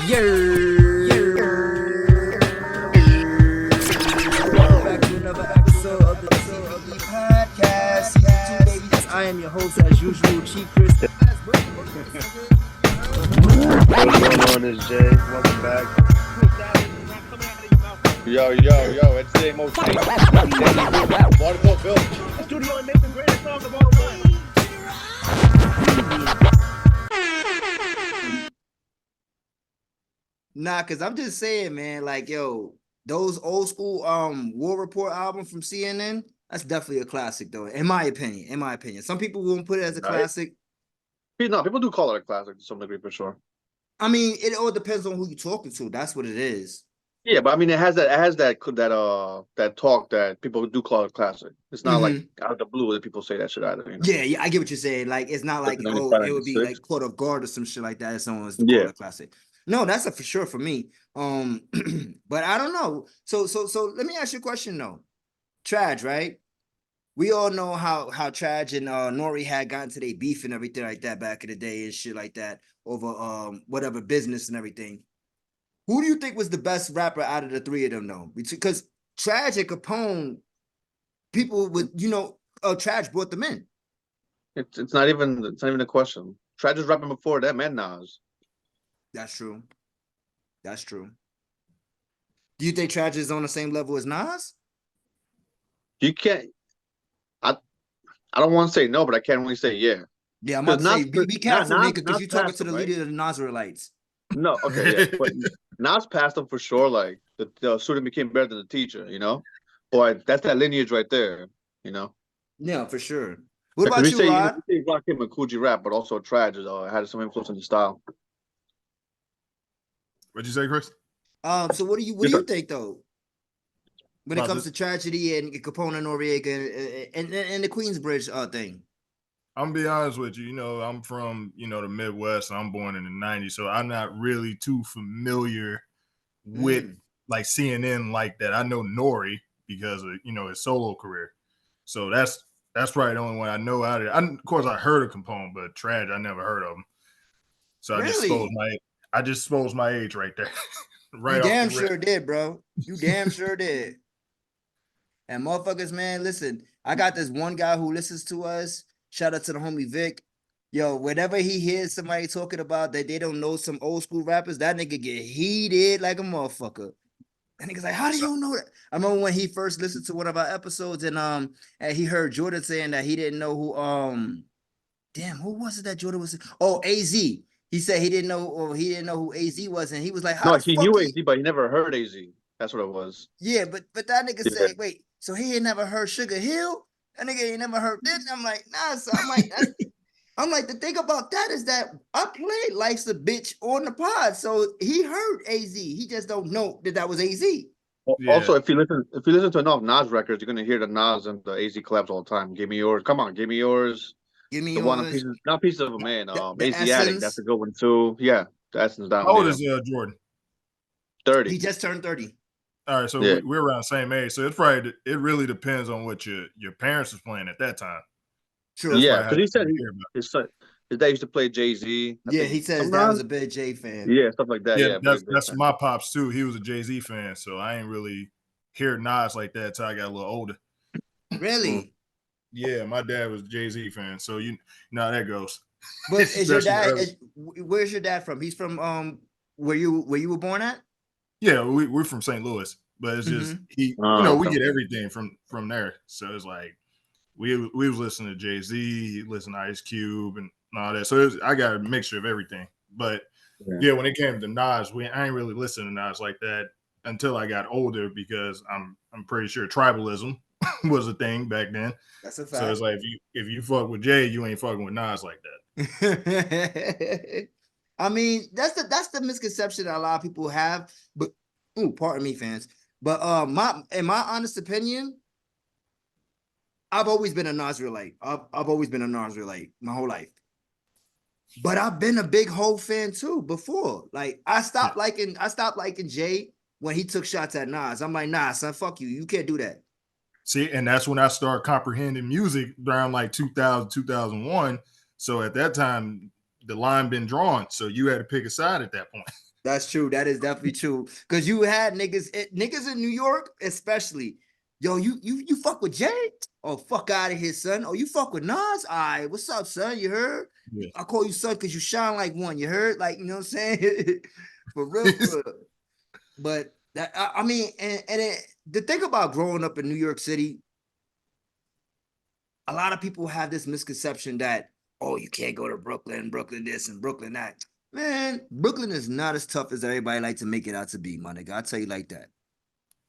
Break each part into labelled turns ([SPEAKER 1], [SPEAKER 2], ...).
[SPEAKER 1] Welcome back to another episode of the CPE Podcast Season 2, baby. I am your host, as usual, Chief Chris.
[SPEAKER 2] What's going on, this Jay? Welcome back. Yo, it's the most Waterfall Bill.
[SPEAKER 3] Studio and make the greatest song of all time.
[SPEAKER 1] Nah, cause I'm just saying, man, like, yo, those old school War Report album from CNN, that's definitely a classic, though, in my opinion. Some people won't put it as a classic.
[SPEAKER 2] No, people do call it a classic to some degree for sure.
[SPEAKER 1] I mean, it all depends on who you're talking to. That's what it is.
[SPEAKER 2] Yeah, but I mean, it has that talk that people do call it a classic. It's not like out of the blue that people say that shit either. You know?
[SPEAKER 1] Yeah, I get what you're saying. Like, it's not like, oh, it would be like caught off guard or some shit like that if someone was to call it a classic. No, that's a for sure for me. But I don't know. So let me ask you a question though. Traj, right? We all know how Traj and Nori had gotten to their beef and everything like that back in the day and shit like that over whatever business and everything. Who do you think was the best rapper out of the three of them though? Because Traj and Capone, people with Traj brought them in.
[SPEAKER 2] It's not even a question. Traj was rapping before that, man. Nas.
[SPEAKER 1] That's true. Do you think Traj is on the same level as Nas?
[SPEAKER 2] You can't. I don't want to say no, but I can't really say yeah.
[SPEAKER 1] Yeah, I'm about to say be careful, nigga, because you're talking to the leader of the Nazarites.
[SPEAKER 2] No, okay, yeah, but Nas passed him for sure. Like the student became better than the teacher, you know. Boy, that's that lineage right there, you know.
[SPEAKER 1] Yeah, for sure. What about you, Rod?
[SPEAKER 2] We say Rock him and Coogee rap, but also Traj had some influence on the style.
[SPEAKER 4] What'd you say, Chris?
[SPEAKER 1] So what do you think though? When it comes to Tragedy and Capone and Noriega and the Queensbridge thing?
[SPEAKER 4] I'm gonna be honest with you. You know, I'm from the Midwest. I'm born in the '90s, so I'm not really too familiar with like CNN like that. I know Nori because of his solo career. So that's probably the only one I know out of it. Of course, I heard of Capone, but Traj I never heard of him. So I just exposed my age right there.
[SPEAKER 1] Right, you damn sure did, bro. You damn sure did. And motherfuckers, man, listen, I got this one guy who listens to us. Shout out to the homie Vic. Yo, whenever he hears somebody talking about that they don't know some old school rappers, that nigga get heated like a motherfucker. And nigga's like, how do you know that? I remember when he first listened to one of our episodes and he heard Jordan saying that he didn't know who who was it that Jordan was? Oh, AZ. He said he didn't know who AZ was, and he was like,
[SPEAKER 2] "No, he knew AZ, but he never heard AZ." That's what it was.
[SPEAKER 1] Yeah, but that nigga said, "Wait, so he ain't never heard Sugar Hill? That nigga ain't never heard this." I'm like, "Nah." So I'm like, the thing about that is that I played Life's a Bitch on the pod, so he heard AZ. He just don't know that was AZ.
[SPEAKER 2] Yeah. Also, if you listen to enough Nas records, you're gonna hear the Nas and the AZ collabs all the time. Give me yours. Come on, give me yours.
[SPEAKER 1] Give me
[SPEAKER 2] the
[SPEAKER 1] yours.
[SPEAKER 2] One not pieces of a man.
[SPEAKER 1] The
[SPEAKER 2] Asiatic, that's a good one too. Yeah, the Essence down.
[SPEAKER 4] How old is Jordan?
[SPEAKER 2] 30.
[SPEAKER 1] He just turned 30.
[SPEAKER 4] All right, so we're around the same age. So it really depends on what your parents was playing at that time.
[SPEAKER 1] True.
[SPEAKER 2] Yeah, because he said his dad used to play Jay-Z.
[SPEAKER 1] Yeah, he says his dad was a big Jay fan.
[SPEAKER 2] Yeah, stuff like that. Yeah,
[SPEAKER 4] that's my pops too. He was a Jay-Z fan, so I ain't really hear Nas like that till I got a little older.
[SPEAKER 1] Really?
[SPEAKER 4] Yeah, my dad was a Jay-Z fan, so you know how that goes.
[SPEAKER 1] But is your dad? Where's your dad from? He's from where you were born at?
[SPEAKER 4] Yeah, we're from St. Louis, but it's just we get everything from there. So it's like we was listening to Jay-Z, listening to Ice Cube and all that. So I got a mixture of everything. But when it came to Nas, I ain't really listening to Nas like that until I got older because I'm pretty sure tribalism was a thing back then.
[SPEAKER 1] That's a fact.
[SPEAKER 4] So it's like if you fuck with Jay, you ain't fucking with Nas like
[SPEAKER 1] that. I mean, that's the misconception that a lot of people have. But pardon me, fans. But in my honest opinion, I've always been a Nasrelite. I've always been a Nasrelite my whole life. But I've been a big Hov fan too before. Like I stopped liking Jay when he took shots at Nas. I'm like, nah, son, fuck you. You can't do that.
[SPEAKER 4] See, and that's when I started comprehending music around like 2000, 2001. So at that time, the line been drawn. So you had to pick a side at that point.
[SPEAKER 1] That's true. That is definitely true. Because you had niggas in New York, especially. Yo, you fuck with Jay? Oh, fuck out of here, son. Oh, you fuck with Nas? All right, what's up, son? You heard?
[SPEAKER 4] Yeah.
[SPEAKER 1] I call you son because you shine like one. You heard? Like, you know what I'm saying? For real, for real. But that I mean, the thing about growing up in New York City, a lot of people have this misconception that, oh, you can't go to Brooklyn, Brooklyn this and Brooklyn that. Man, Brooklyn is not as tough as everybody like to make it out to be, my nigga. I'll tell you like that.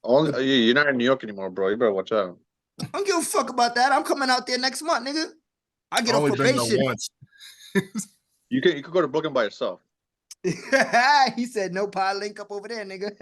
[SPEAKER 2] You're not in New York anymore, bro. You better watch out.
[SPEAKER 1] I don't give a fuck about that. I'm coming out there next month, nigga. I get
[SPEAKER 4] I
[SPEAKER 1] off
[SPEAKER 4] only been
[SPEAKER 1] probation.
[SPEAKER 4] there once.
[SPEAKER 2] You could go to Brooklyn by yourself.
[SPEAKER 1] He said no pod link up over there, nigga.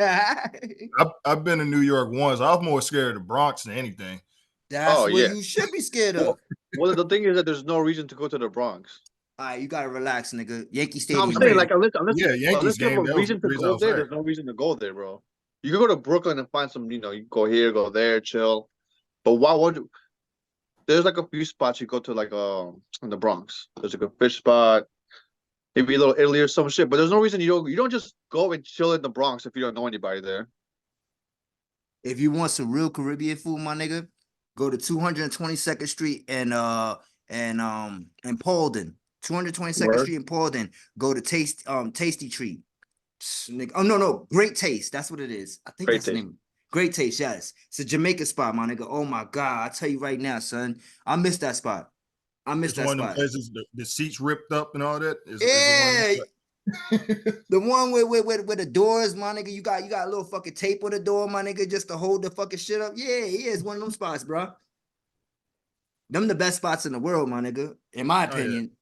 [SPEAKER 4] I've been to New York once. I was more scared of the Bronx than anything.
[SPEAKER 1] That's what
[SPEAKER 2] yeah.
[SPEAKER 1] you should be scared of.
[SPEAKER 2] Well, the thing is that there's no reason to go to the Bronx.
[SPEAKER 1] All right, you gotta relax, nigga. Yankee
[SPEAKER 2] No,
[SPEAKER 1] Stadium.
[SPEAKER 2] I'm saying, like, unless
[SPEAKER 4] Yankees
[SPEAKER 2] you have
[SPEAKER 4] game.
[SPEAKER 2] a
[SPEAKER 4] That was
[SPEAKER 2] reason
[SPEAKER 4] the
[SPEAKER 2] to
[SPEAKER 4] reason I
[SPEAKER 2] go
[SPEAKER 4] was
[SPEAKER 2] there,
[SPEAKER 4] hurt.
[SPEAKER 2] there's no reason to go there, bro. You can go to Brooklyn and find some, you go here, go there, chill. But why would you? There's like a few spots you go to, like in the Bronx. There's like a fish spot, maybe a little Italy or some shit. But there's no reason you don't just go and chill in the Bronx if you don't know anybody there.
[SPEAKER 1] If you want some real Caribbean food, my nigga, go to 222nd Street and Paulden. 222nd
[SPEAKER 2] Word.
[SPEAKER 1] Street in Paulden. Go to Tasty Treat. Nigga. Oh no, Great Taste. That's what it is. I think
[SPEAKER 2] Great
[SPEAKER 1] that's the
[SPEAKER 2] Taste.
[SPEAKER 1] name. Great Taste, yes. It's a Jamaican spot, my nigga. Oh my God. I tell you right now, son. I miss that spot. I miss
[SPEAKER 4] It's
[SPEAKER 1] that
[SPEAKER 4] one of them
[SPEAKER 1] spot.
[SPEAKER 4] places the seats ripped up and all that.
[SPEAKER 1] Yeah. The one with the doors, my nigga. You got a little fucking tape on the door, my nigga, just to hold the fucking shit up. Yeah, it's one of them spots, bro. Them the best spots in the world, my nigga, in my opinion.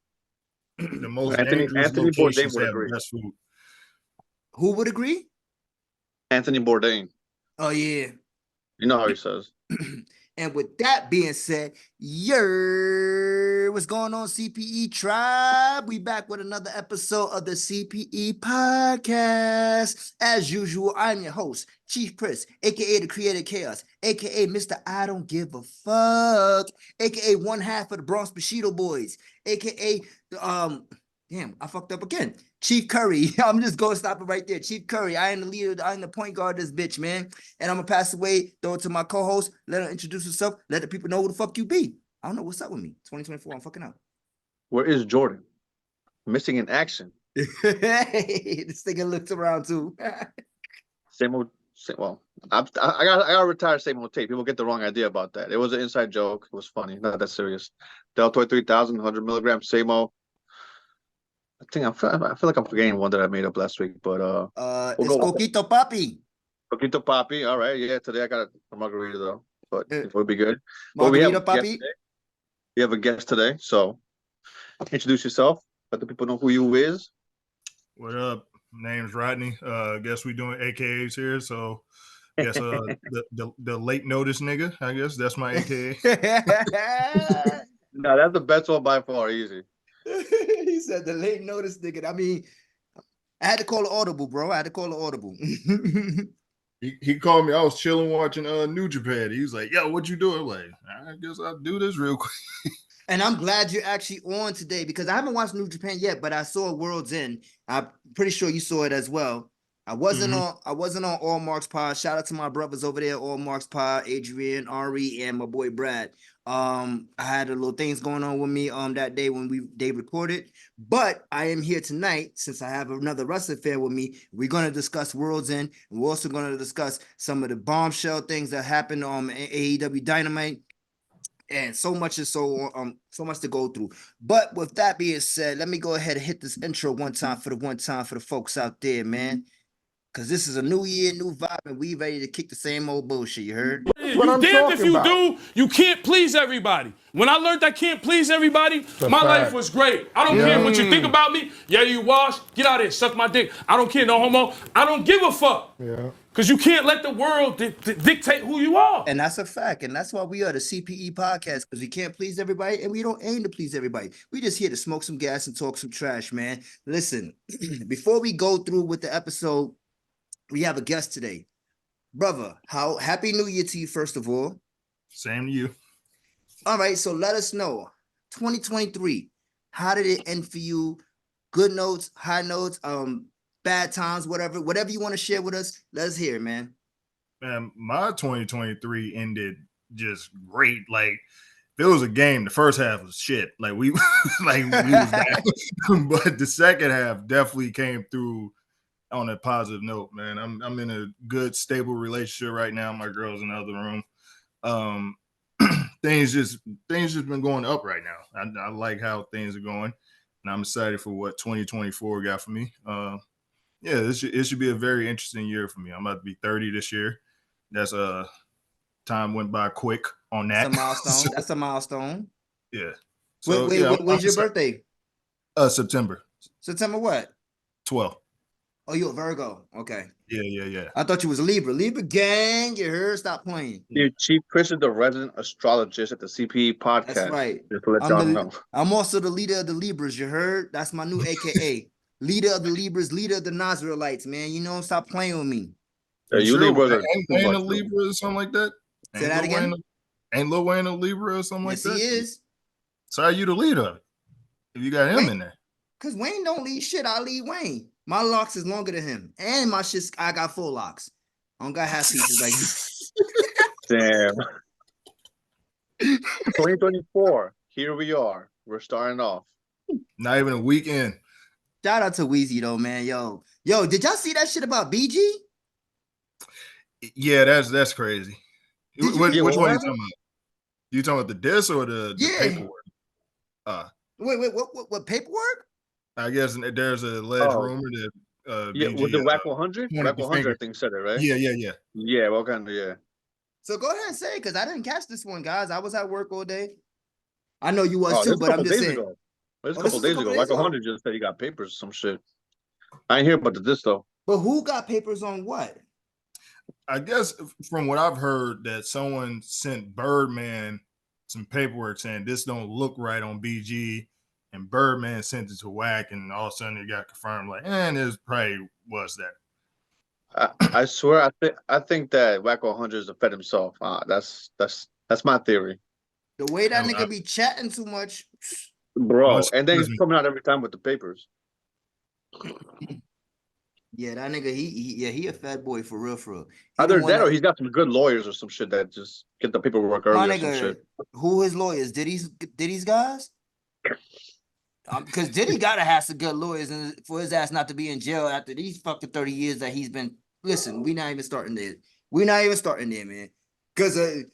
[SPEAKER 4] The most
[SPEAKER 2] Anthony
[SPEAKER 4] dangerous
[SPEAKER 2] Bourdain
[SPEAKER 4] locations
[SPEAKER 2] would
[SPEAKER 4] have
[SPEAKER 2] agree.
[SPEAKER 4] best food.
[SPEAKER 1] Who would agree?
[SPEAKER 2] Anthony Bourdain.
[SPEAKER 1] Oh yeah.
[SPEAKER 2] You know how he says.
[SPEAKER 1] And with that being said, what's going on, CPE Tribe? We back with another episode of the CPE Podcast. As usual, I'm your host, Chief Chris, aka the Creative Chaos, aka Mr. I Don't Give a Fuck, aka one half of the Bronx Bushido Boys, aka damn, I fucked up again. Chief Curry. I'm just going to stop it right there. Chief Curry. I am the leader. I am the point guard of this bitch, man. And I'm going to pass away, throw it to my co-host. Let her introduce herself. Let the people know who the fuck you be. I don't know what's up with me. 2024, I'm fucking up.
[SPEAKER 2] Where is Jordan? Missing in action.
[SPEAKER 1] This nigga looked around too.
[SPEAKER 2] Well, I got retired same old tape. People get the wrong idea about that. It was an inside joke. It was funny. Not that serious. Deltoid 3000, 100 milligrams, same old. I feel like I'm forgetting one that I made up last week, but
[SPEAKER 1] it's Coquito Papi.
[SPEAKER 2] Coquito Papi. All right, yeah. Today I got a margarita though, but it would be good.
[SPEAKER 1] Margarita Papi.
[SPEAKER 2] We have a guest today, so introduce yourself. Let the people know who you is.
[SPEAKER 4] What up? Name's Rodney. Guess we doing AKAs here, so guess the late notice nigga. I guess that's my AKA.
[SPEAKER 2] No, that's the best one by far. Easy.
[SPEAKER 1] He said the late notice nigga. I mean, I had to call an audible, bro. I had to call an audible.
[SPEAKER 4] He called me. I was chilling watching New Japan. He was like, "Yo, what you doing?" I'm like, I guess I'll do this real quick.
[SPEAKER 1] And I'm glad you're actually on today because I haven't watched New Japan yet, but I saw Worlds End. I'm pretty sure you saw it as well. I wasn't on All Marks Pod. Shout out to my brothers over there, All Marks Pod, Adrian, Ari, and my boy Brad. I had a little things going on with me that day when they recorded, but I am here tonight since I have another wrestling fan with me. We're going to discuss Worlds End, and we're also going to discuss some of the bombshell things that happened on AEW Dynamite. And so much to go through. But with that being said, let me go ahead and hit this intro one time for the folks out there, man. Because this is a new year, new vibe, and we ready to kick the same old bullshit, you heard?
[SPEAKER 5] What I'm damned if you about. Do, you can't please everybody. When I learned I can't please everybody, my life was great. I don't care what you think about me. Yeah, you wash, get out of here, suck my dick. I don't care, no homo. I don't give a fuck. Yeah. Because you can't let the world dictate who you are.
[SPEAKER 1] And that's a fact. And that's why we are the CPE Podcast, because we can't please everybody, and we don't aim to please everybody. We just here to smoke some gas and talk some trash, man. Listen, before we go through with the episode, we have a guest today. Brother, happy New Year to you, first of all.
[SPEAKER 4] Same to you.
[SPEAKER 1] All right, so let us know. 2023, how did it end for you? Good notes, high notes. bad times, whatever you want to share with us, let's hear it, man.
[SPEAKER 4] Man, my 2023 ended just great. Like, if it was a game, the first half was shit. Like we was down. But the second half definitely came through on a positive note, man. I'm in a good, stable relationship right now. My girl's in the other room. Things just been going up right now. I like how things are going, and I'm excited for what 2024 got for me. Yeah, it should be a very interesting year for me. I'm about to be 30 this year. That's time went by quick on that.
[SPEAKER 1] That's a milestone.
[SPEAKER 4] So,
[SPEAKER 1] That's a milestone.
[SPEAKER 4] yeah. So
[SPEAKER 1] When's your birthday?
[SPEAKER 4] September
[SPEAKER 1] September what?
[SPEAKER 4] 12th.
[SPEAKER 1] Oh, you a Virgo? Okay.
[SPEAKER 4] Yeah.
[SPEAKER 1] I thought you was a Libra. Libra gang, you heard? Stop playing.
[SPEAKER 2] Dude, Chief Chris is the resident astrologist at the CPE Podcast.
[SPEAKER 1] That's right.
[SPEAKER 2] Just to let y'all know.
[SPEAKER 1] I'm also the leader of the Libras, you heard? That's my new AKA. Leader of the Libras, leader of the Nazarelites, man. You know, stop playing with me.
[SPEAKER 2] Yeah, you Libra
[SPEAKER 4] ain't a Libra or something like that?
[SPEAKER 1] Say that again?
[SPEAKER 4] Ain't Lil Wayne a Libra or something like that?
[SPEAKER 1] Yes, he is.
[SPEAKER 4] So are you the leader of it? If you got him in there.
[SPEAKER 1] Because Wayne don't lead shit, I lead Wayne. My locks is longer than him. And my shit, I got full locks. I don't got half pieces like this.
[SPEAKER 2] Damn. 2024. Here we are. We're starting off.
[SPEAKER 4] Not even a weekend.
[SPEAKER 1] Shout out to Weezy though, man. Yo, did y'all see that shit about BG?
[SPEAKER 4] Yeah, that's crazy. Which one are you talking about? You talking about the diss or the paperwork?
[SPEAKER 1] Wait, what paperwork?
[SPEAKER 4] I guess there's a alleged rumor that
[SPEAKER 2] yeah,
[SPEAKER 4] BG,
[SPEAKER 2] with the Rack 100? Rack 100, I think, said it, right?
[SPEAKER 4] Yeah.
[SPEAKER 2] Yeah, well, kind of, yeah.
[SPEAKER 1] So go ahead and say it, because I didn't catch this one, guys. I was at work all day. I know you was too,
[SPEAKER 2] this
[SPEAKER 1] but I'm just saying.
[SPEAKER 2] This a couple days ago. Rack 100 just said he got papers or some shit. I ain't hear about this, though.
[SPEAKER 1] But who got papers on what?
[SPEAKER 4] I guess from what I've heard, that someone sent Birdman some paperwork saying this don't look right on BG, and Birdman sent it to Wack, and all of a sudden it got confirmed. Like, this probably was that.
[SPEAKER 2] I swear, I think that Wack 100 is a Fed himself. That's my theory.
[SPEAKER 1] The way that nigga be chatting too much,
[SPEAKER 2] bro. And then he's coming out every time with the papers.
[SPEAKER 1] Yeah, that nigga, he a fat boy for real.
[SPEAKER 2] Either that or he's got some good lawyers or some shit that just get the paperwork early or some shit.
[SPEAKER 1] Who his lawyers? Diddy's guys? Because Diddy gotta have some good lawyers and for his ass not to be in jail after these fucking 30 years that he's been. Listen, we not even starting there. Man. Because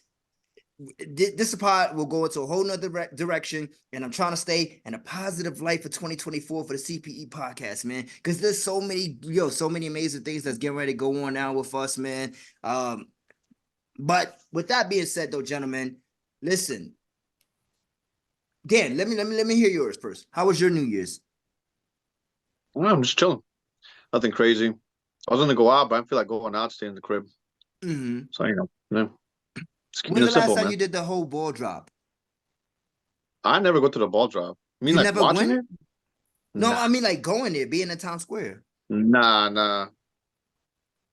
[SPEAKER 1] this pod will go into a whole nother direction, and I'm trying to stay in a positive light for 2024 for the CPE podcast, man. Because there's so many amazing things that's getting ready to go on now with us, man. But with that being said, though, gentlemen, listen. Dan, let me hear yours first. How was your New Year's?
[SPEAKER 2] Well, I'm just chilling. Nothing crazy. I was gonna go out, but I feel like going out, stay in the crib.
[SPEAKER 1] Mm-hmm.
[SPEAKER 2] So yeah.
[SPEAKER 1] When's the last time you did the whole ball drop?
[SPEAKER 2] I never go to the ball drop. You mean
[SPEAKER 1] you
[SPEAKER 2] like
[SPEAKER 1] never
[SPEAKER 2] watching
[SPEAKER 1] went?
[SPEAKER 2] it?
[SPEAKER 1] No,
[SPEAKER 2] Nah.
[SPEAKER 1] I mean like going there, being in Town Square.
[SPEAKER 2] Nah.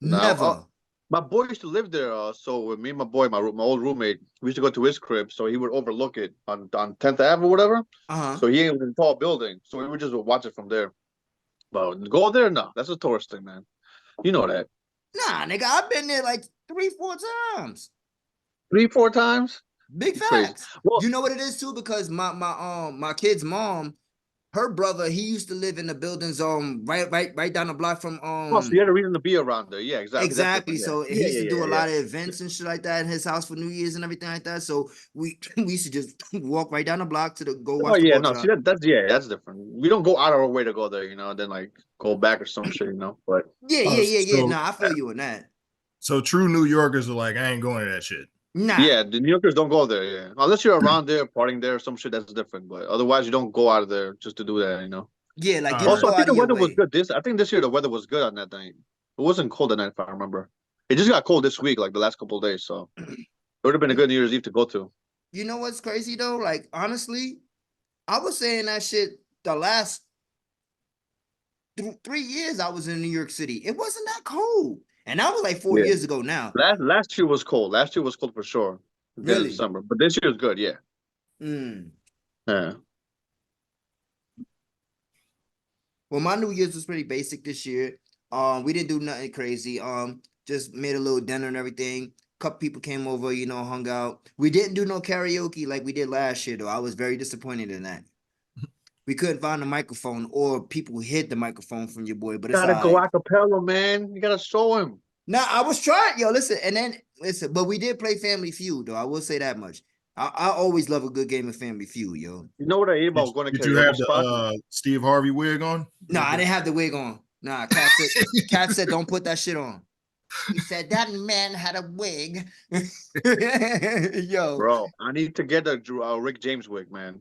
[SPEAKER 1] Never.
[SPEAKER 2] My boy used to live there, so with me and my boy, my old roommate, we used to go to his crib, so he would overlook it on 10th Ave or whatever. So he ain't in a tall building, so we would just watch it from there. But go there, no, that's a tourist thing, man. You know that.
[SPEAKER 1] Nah, nigga, I've been there like 3-4 times.
[SPEAKER 2] 3-4 times?
[SPEAKER 1] Big facts. Well, you know what it is too, because my kid's mom, her brother, he used to live in the buildings right down the block from
[SPEAKER 2] so you had a reason to be around there. Yeah, exactly.
[SPEAKER 1] Exactly. So he used to do a lot of events and shit like that in his house for New Year's and everything like that. So we used to just walk right down the block to go watch the ball drop.
[SPEAKER 2] That's different. We don't go out of our way to go there, and then like go back or some shit, But
[SPEAKER 1] yeah. No, I feel you on that.
[SPEAKER 4] So true New Yorkers are like, I ain't going to that shit.
[SPEAKER 1] Nah.
[SPEAKER 2] Yeah, the New Yorkers don't go there, yeah. Unless you're around there, partying there, or some shit that's different. But otherwise, you don't go out of there just to do that,
[SPEAKER 1] Yeah, like
[SPEAKER 2] also, I think the weather was good. I think this year the weather was good on that night. It wasn't cold that night, if I remember. It just got cold this week, like the last couple of days. So it would have been a good New Year's Eve to go to.
[SPEAKER 1] You know what's crazy though? Like honestly, I was saying that shit the last 3 years I was in New York City. It wasn't that cold. And that was like 4 years ago now.
[SPEAKER 2] Last year was cold. Last year was cold for sure. Really? December. But this year is good, yeah. Yeah.
[SPEAKER 1] Well, my New Year's was pretty basic this year. We didn't do nothing crazy. Just made a little dinner and everything. Couple people came over, you know, hung out. We didn't do no karaoke like we did last year, though. I was very disappointed in that. We couldn't find a microphone, or people hid the microphone from your boy, but it's all
[SPEAKER 2] Gotta go
[SPEAKER 1] right.
[SPEAKER 2] acapella, man. You gotta show him.
[SPEAKER 1] Nah, I was trying, yo. Listen, but we did play Family Feud, though. I will say that much. I always love a good game of Family Feud, yo.
[SPEAKER 2] You know what I hate about going to
[SPEAKER 4] Did you have
[SPEAKER 2] karaoke spots?
[SPEAKER 4] the Steve Harvey wig on?
[SPEAKER 1] No, I didn't have the wig on. Nah, Cat said, don't put that shit on. He said that man had a wig. Yo,
[SPEAKER 2] Bro, I need to get a Rick James wig, man.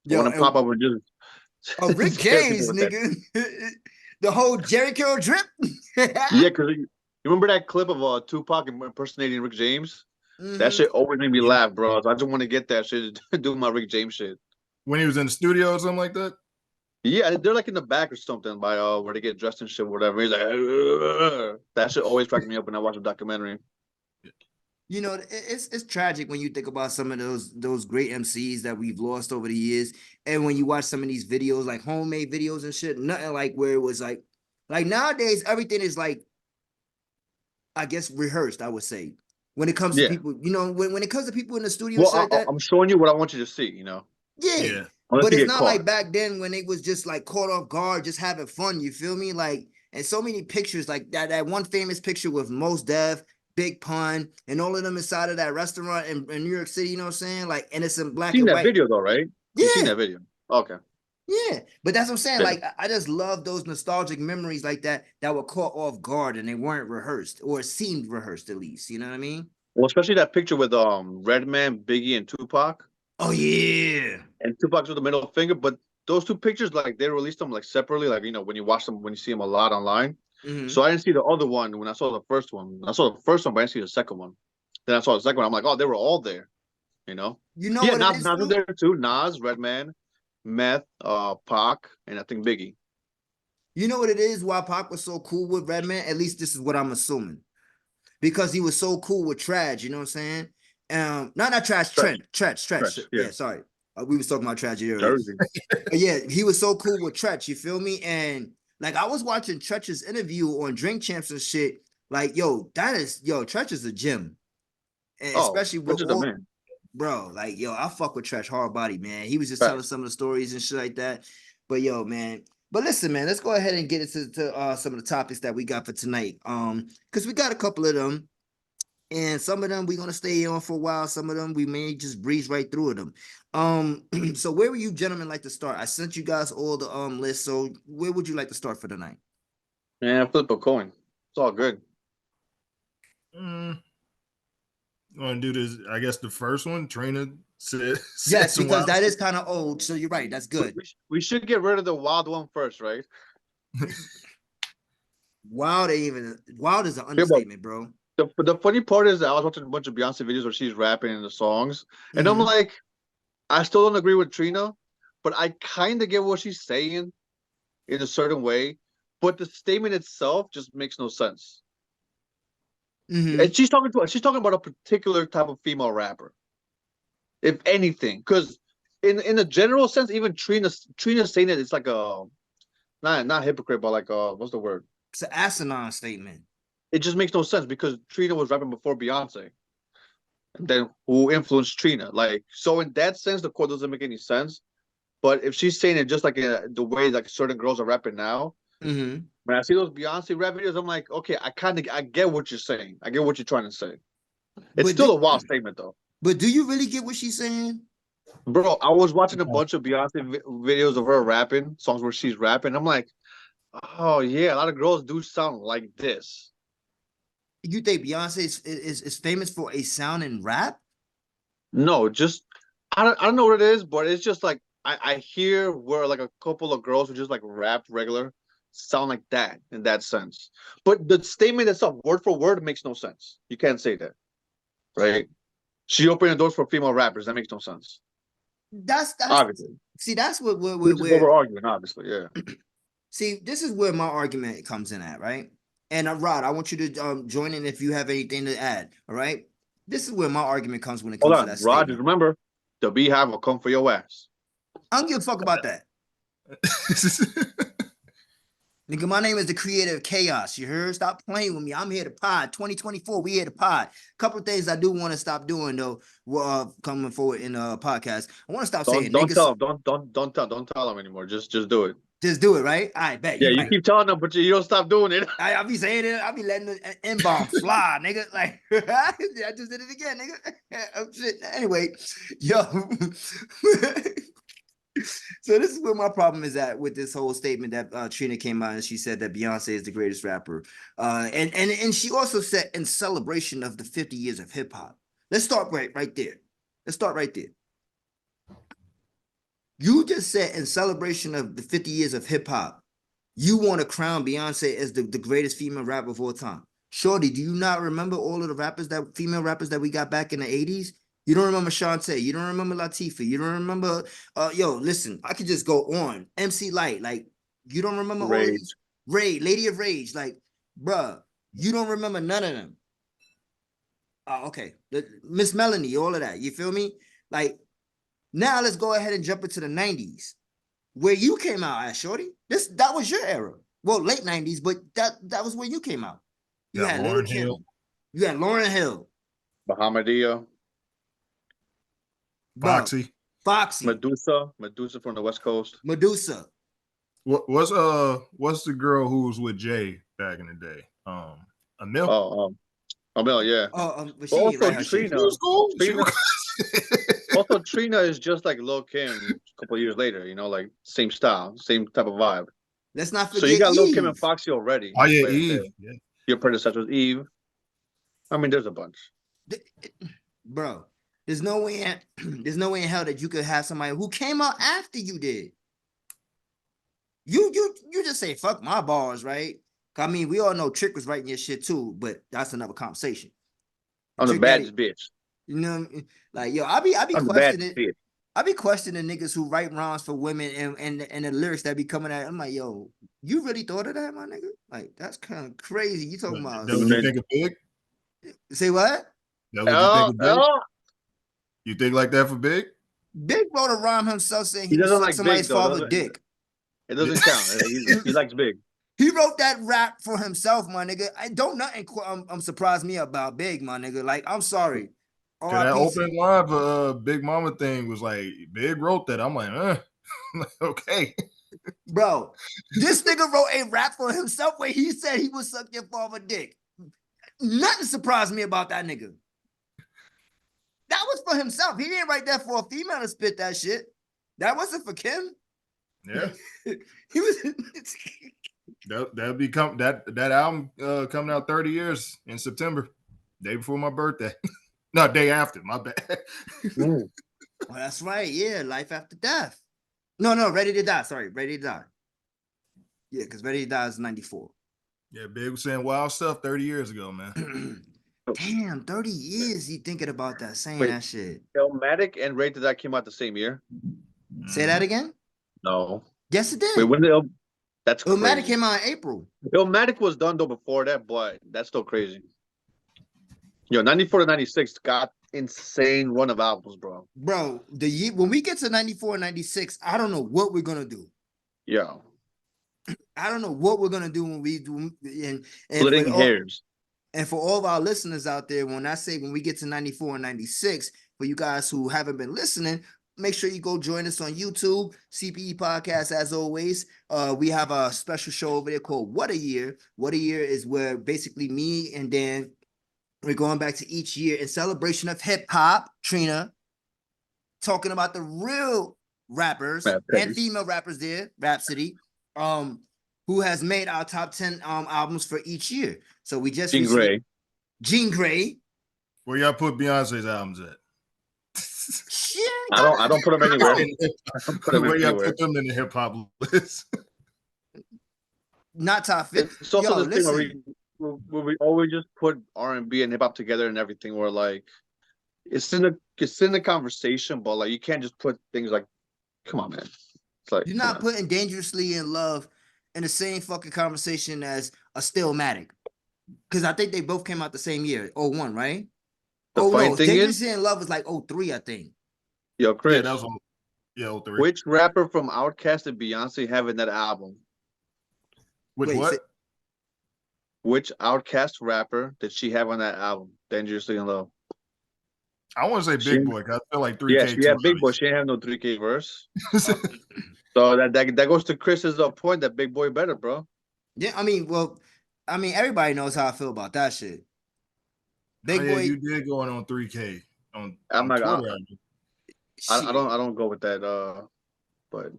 [SPEAKER 2] I
[SPEAKER 1] yo,
[SPEAKER 2] want to pop up and just
[SPEAKER 1] Rick
[SPEAKER 2] scare people
[SPEAKER 1] James,
[SPEAKER 2] with that.
[SPEAKER 1] nigga. The whole Jerry Curl drip.
[SPEAKER 2] Yeah, because you remember that clip of Tupac impersonating Rick James? That shit always made me laugh, bro. So I just want to get that shit to do my Rick James shit.
[SPEAKER 4] When he was in the studio or something like that?
[SPEAKER 2] Yeah, they're like in the back or something by where they get dressed and shit, whatever. He's like, "Ugh." That shit always cracked me up when I watch a documentary.
[SPEAKER 1] You know, it's tragic when you think about some of those great MCs that we've lost over the years, and when you watch some of these videos, like homemade videos and shit, nothing like where it was like nowadays everything is like, I guess, rehearsed. I would say when it comes to people, you know, when it comes to people in the studio,
[SPEAKER 2] Well,
[SPEAKER 1] shit like that.
[SPEAKER 2] I'm showing you what I want you to see, you know.
[SPEAKER 1] Yeah.
[SPEAKER 2] Unless
[SPEAKER 1] But
[SPEAKER 2] you
[SPEAKER 1] it's
[SPEAKER 2] get
[SPEAKER 1] not
[SPEAKER 2] caught.
[SPEAKER 1] like back then when they was just like caught off guard, just having fun. You feel me? Like, and so many pictures, like that one famous picture with Mos Def, Big Pun, and all of them inside of that restaurant in New York City. You know what I'm saying? Like, and it's in black
[SPEAKER 2] You've seen
[SPEAKER 1] and
[SPEAKER 2] that
[SPEAKER 1] white.
[SPEAKER 2] video though, right? You've seen
[SPEAKER 1] Yeah,
[SPEAKER 2] that video. Okay.
[SPEAKER 1] yeah. But that's what I'm saying.
[SPEAKER 2] Yeah.
[SPEAKER 1] Like, I just love those nostalgic memories like that were caught off guard and they weren't rehearsed, or seemed rehearsed at least. You know what I mean?
[SPEAKER 2] Well, especially that picture with Redman, Biggie, and Tupac.
[SPEAKER 1] Oh yeah.
[SPEAKER 2] And Tupac's with the middle finger, but those two pictures, like they released them like separately, like you know, when you watch them, when you see them a lot online.
[SPEAKER 1] Mhm.
[SPEAKER 2] So I didn't see the other one when I saw the first one. I saw the first one, but I didn't see the second one. Then I saw the second one. I'm like, oh, they were all there, you know?
[SPEAKER 1] You know
[SPEAKER 2] Yeah,
[SPEAKER 1] what
[SPEAKER 2] Nas,
[SPEAKER 1] it is?
[SPEAKER 2] Nas was
[SPEAKER 1] Thru?
[SPEAKER 2] there too. Nas, Redman, Meth, Pac, and I think Biggie.
[SPEAKER 1] You know what it is? Why Pac was so cool with Redman? At least this is what I'm assuming. Because he was so cool with Traj, you know what I'm saying? Not Traj, Trench.
[SPEAKER 2] Yeah.
[SPEAKER 1] Yeah, sorry. We was talking about Tragedy earlier.
[SPEAKER 2] Jersey.
[SPEAKER 1] Yeah, he was so cool with Tretch, you feel me? And like I was watching Tretch's interview on Drink Champs and shit. Like, Tretch is a gym. And especially with
[SPEAKER 2] Which is the man.
[SPEAKER 1] bro, like, I fuck with Tretch hard body, man. He was just
[SPEAKER 2] Right.
[SPEAKER 1] telling some of the stories and shit like that. But man. But listen, man, let's go ahead and get into some of the topics that we got for tonight. Because we got a couple of them. And some of them we're gonna stay on for a while. Some of them we may just breeze right through them. So where would you gentlemen like to start? I sent you guys all the lists. So where would you like to start for tonight?
[SPEAKER 2] Man, flip a coin. It's all good.
[SPEAKER 4] Want to do this? I guess the first one, Trina said.
[SPEAKER 1] Yes, because that is kind of old. So you're right. That's good.
[SPEAKER 2] We should get rid of the wild one first, right?
[SPEAKER 1] Wild is an understatement, bro.
[SPEAKER 2] The funny part is that I was watching a bunch of Beyonce videos where she's rapping in the songs, and I'm like, I still don't agree with Trina, but I kind of get what she's saying in a certain way, but the statement itself just makes no sense. And she's talking about a particular type of female rapper, if anything, because in a general sense, even Trina saying it, it's like a not hypocrite, but like what's the word?
[SPEAKER 1] It's an asinine statement.
[SPEAKER 2] It just makes no sense because Trina was rapping before Beyonce. And then who influenced Trina? Like, so in that sense, the quote doesn't make any sense. But if she's saying it just like the way like certain girls are rapping now, when I see those Beyonce rap videos, I'm like, okay, I get what you're saying. I get what you're trying to say. It's still a wild statement though.
[SPEAKER 1] But do you really get what she's saying?
[SPEAKER 2] Bro, I was watching a bunch of Beyonce videos of her rapping, songs where she's rapping. I'm like, oh yeah, a lot of girls do sound like this.
[SPEAKER 1] You think Beyonce is famous for a sound in rap?
[SPEAKER 2] No, just I don't know what it is, but it's just like I hear where like a couple of girls who just like rap regular sound like that in that sense. But the statement itself, word for word, makes no sense. You can't say that, right? She opened the doors for female rappers. That makes no sense.
[SPEAKER 1] That's
[SPEAKER 2] obviously.
[SPEAKER 1] See, that's what
[SPEAKER 2] we're arguing, obviously, yeah.
[SPEAKER 1] See, this is where my argument comes in at, right? And Rod, I want you to join in if you have anything to add. All right, this is where my argument comes when it comes to that
[SPEAKER 2] Rod,
[SPEAKER 1] statement.
[SPEAKER 2] remember, the Beehive will come for your ass.
[SPEAKER 1] I don't give a fuck about that. Nigga, my name is the creator of chaos. You heard? Stop playing with me. I'm here to pod. 2024, we here to pod. Couple of things I do want to stop doing though. Coming forward in a podcast, I want to stop saying
[SPEAKER 2] Don't
[SPEAKER 1] niggas.
[SPEAKER 2] tell him. Don't tell him anymore. Just do it.
[SPEAKER 1] Just do it, right? I bet.
[SPEAKER 2] Yeah, you
[SPEAKER 1] right.
[SPEAKER 2] keep telling them, but you don't stop doing it.
[SPEAKER 1] I'll be saying it. I'll be letting the N-bomb fly, nigga. Like, I just did it again, nigga. Oh, shit. Anyway, yo. So this is where my problem is at with this whole statement that Trina came out and she said that Beyonce is the greatest rapper. And she also said in celebration of the 50 years of hip hop. Let's start right there. Let's start right there. You just said in celebration of the 50 years of hip hop, you want to crown Beyonce as the greatest female rapper of all time. Shorty, do you not remember all of the female rappers that we got back in the 80s? You don't remember Shantae. You don't remember Latifah. You don't remember, listen, I could just go on. MC Light, like, you don't remember all these? Rage, Lady of Rage, like, bruh, you don't remember none of them. Okay. Miss Melanie, all of that. You feel me? Like, now let's go ahead and jump into the 90s. Where you came out at, Shorty. That was your era. Well, late 90s, but that was where you came out. You had Lauryn Hill. You had Lauryn Hill.
[SPEAKER 2] Bahamadia.
[SPEAKER 1] Foxy.
[SPEAKER 2] Medusa from the West Coast.
[SPEAKER 1] Medusa.
[SPEAKER 4] What's the girl who was with Jay back in the day? Amil.
[SPEAKER 2] Amil, yeah.
[SPEAKER 1] But she
[SPEAKER 2] also
[SPEAKER 1] right,
[SPEAKER 2] Trina. Also, Trina is just like Lil Kim a couple of years later. You know, like same style, same type of vibe.
[SPEAKER 1] Let's not forget.
[SPEAKER 2] So you got
[SPEAKER 1] Eve.
[SPEAKER 2] Lil Kim and Foxy already.
[SPEAKER 4] Oh yeah, Eve. Yeah.
[SPEAKER 2] Your predecessor was Eve. I mean, there's a bunch.
[SPEAKER 1] Bro, there's no way in hell that you could have somebody who came out after you did. You just say fuck my bars, right? I mean, we all know Trick was writing your shit too, but that's another conversation.
[SPEAKER 2] I'm the baddest bitch.
[SPEAKER 1] You know, like yo, I be questioning. I be questioning niggas who write rhymes for women and the lyrics that be coming out. I'm like, yo, you really thought of that, my nigga? Like, that's kind of crazy. You talking about?
[SPEAKER 4] That what you think of Big?
[SPEAKER 1] Say what?
[SPEAKER 4] That what you think of Big? You think like that for Big?
[SPEAKER 1] Big wrote a rhyme himself saying he
[SPEAKER 2] doesn't
[SPEAKER 1] was
[SPEAKER 2] like
[SPEAKER 1] somebody's
[SPEAKER 2] Big, though,
[SPEAKER 1] father's dick.
[SPEAKER 2] It doesn't count. He likes Big.
[SPEAKER 1] He wrote that rap for himself, my nigga. I don't nothing surprise me about Big, my nigga. Like, I'm sorry.
[SPEAKER 4] That opening line for Big Mama thing was like, Big wrote that. I'm like, okay.
[SPEAKER 1] Bro, this nigga wrote a rap for himself where he said he would suck your father's dick. Nothing surprised me about that nigga. That was for himself. He didn't write that for a female to spit that shit. That wasn't for Kim.
[SPEAKER 4] Yeah.
[SPEAKER 1] He was
[SPEAKER 4] that album coming out 30 years in September, day before my birthday. No, day after, my bad.
[SPEAKER 1] Well, that's right. Yeah, Life After Death. No, Ready to Die. Sorry, Ready to Die. Yeah, because Ready to Die is 94.
[SPEAKER 4] Yeah, Big was saying wild stuff 30 years ago, man.
[SPEAKER 1] Damn, 30 years he thinking about that, saying that shit.
[SPEAKER 2] Illmatic and Ready to Die came out the same year.
[SPEAKER 1] Say that again?
[SPEAKER 2] No.
[SPEAKER 1] Yes, it did.
[SPEAKER 2] Wait, when did that's crazy.
[SPEAKER 1] Illmatic came out in April.
[SPEAKER 2] Illmatic was done though before that, but that's still crazy. Yo, 94 to 96 got insane run of albums, bro.
[SPEAKER 1] Bro, the year when we get to 94 and 96, I don't know what we're gonna do.
[SPEAKER 2] Yeah.
[SPEAKER 1] I don't know what we're gonna do when we do and
[SPEAKER 2] Splitting hairs.
[SPEAKER 1] And for all of our listeners out there, when I say when we get to 94 and 96, for you guys who haven't been listening, make sure you go join us on YouTube, CPE Podcast, as always. We have a special show over there called What a Year. What a Year is where basically me and Dan, we're going back to each year in celebration of hip hop, Trina, talking about the real rappers and female rappers there, Rhapsody, who has made our top 10 albums for each year. So we just Jean Grey.
[SPEAKER 4] Where y'all put Beyonce's albums at?
[SPEAKER 1] Shit,
[SPEAKER 2] I don't put them anywhere.
[SPEAKER 4] Where y'all put them in the hip hop list?
[SPEAKER 1] Not top 50.
[SPEAKER 2] It's also the thing where we always just put R&B and hip hop together and everything. Where like it's in the conversation, but like you can't just put things like, come on, man. It's like
[SPEAKER 1] you're not putting Dangerously in Love in the same fucking conversation as a Stillmatic. Because I think they both came out the same year, 01, right? Dangerously in Love was like 03, I think.
[SPEAKER 2] Yo, Chris.
[SPEAKER 4] Yeah, that was 03.
[SPEAKER 2] Which rapper from Outkast and Beyonce have in that album?
[SPEAKER 4] Which
[SPEAKER 1] Wait,
[SPEAKER 4] what?
[SPEAKER 1] say-
[SPEAKER 2] Which Outkast rapper did she have on that album? Dangerously in Love.
[SPEAKER 4] I want to say
[SPEAKER 2] She-
[SPEAKER 4] Big Boy. 'Cause I feel like 3K.
[SPEAKER 2] Yeah, she had Big Boy. She didn't have no 3K verse. So that goes to Chris's point that Big Boy better, bro.
[SPEAKER 1] Yeah, I mean, everybody knows how I feel about that shit. Big
[SPEAKER 4] Oh, yeah,
[SPEAKER 1] Boy,
[SPEAKER 4] you did going on 3K on
[SPEAKER 2] I'm not.
[SPEAKER 4] Twitter.
[SPEAKER 2] I
[SPEAKER 1] shit.
[SPEAKER 2] don't go with that. But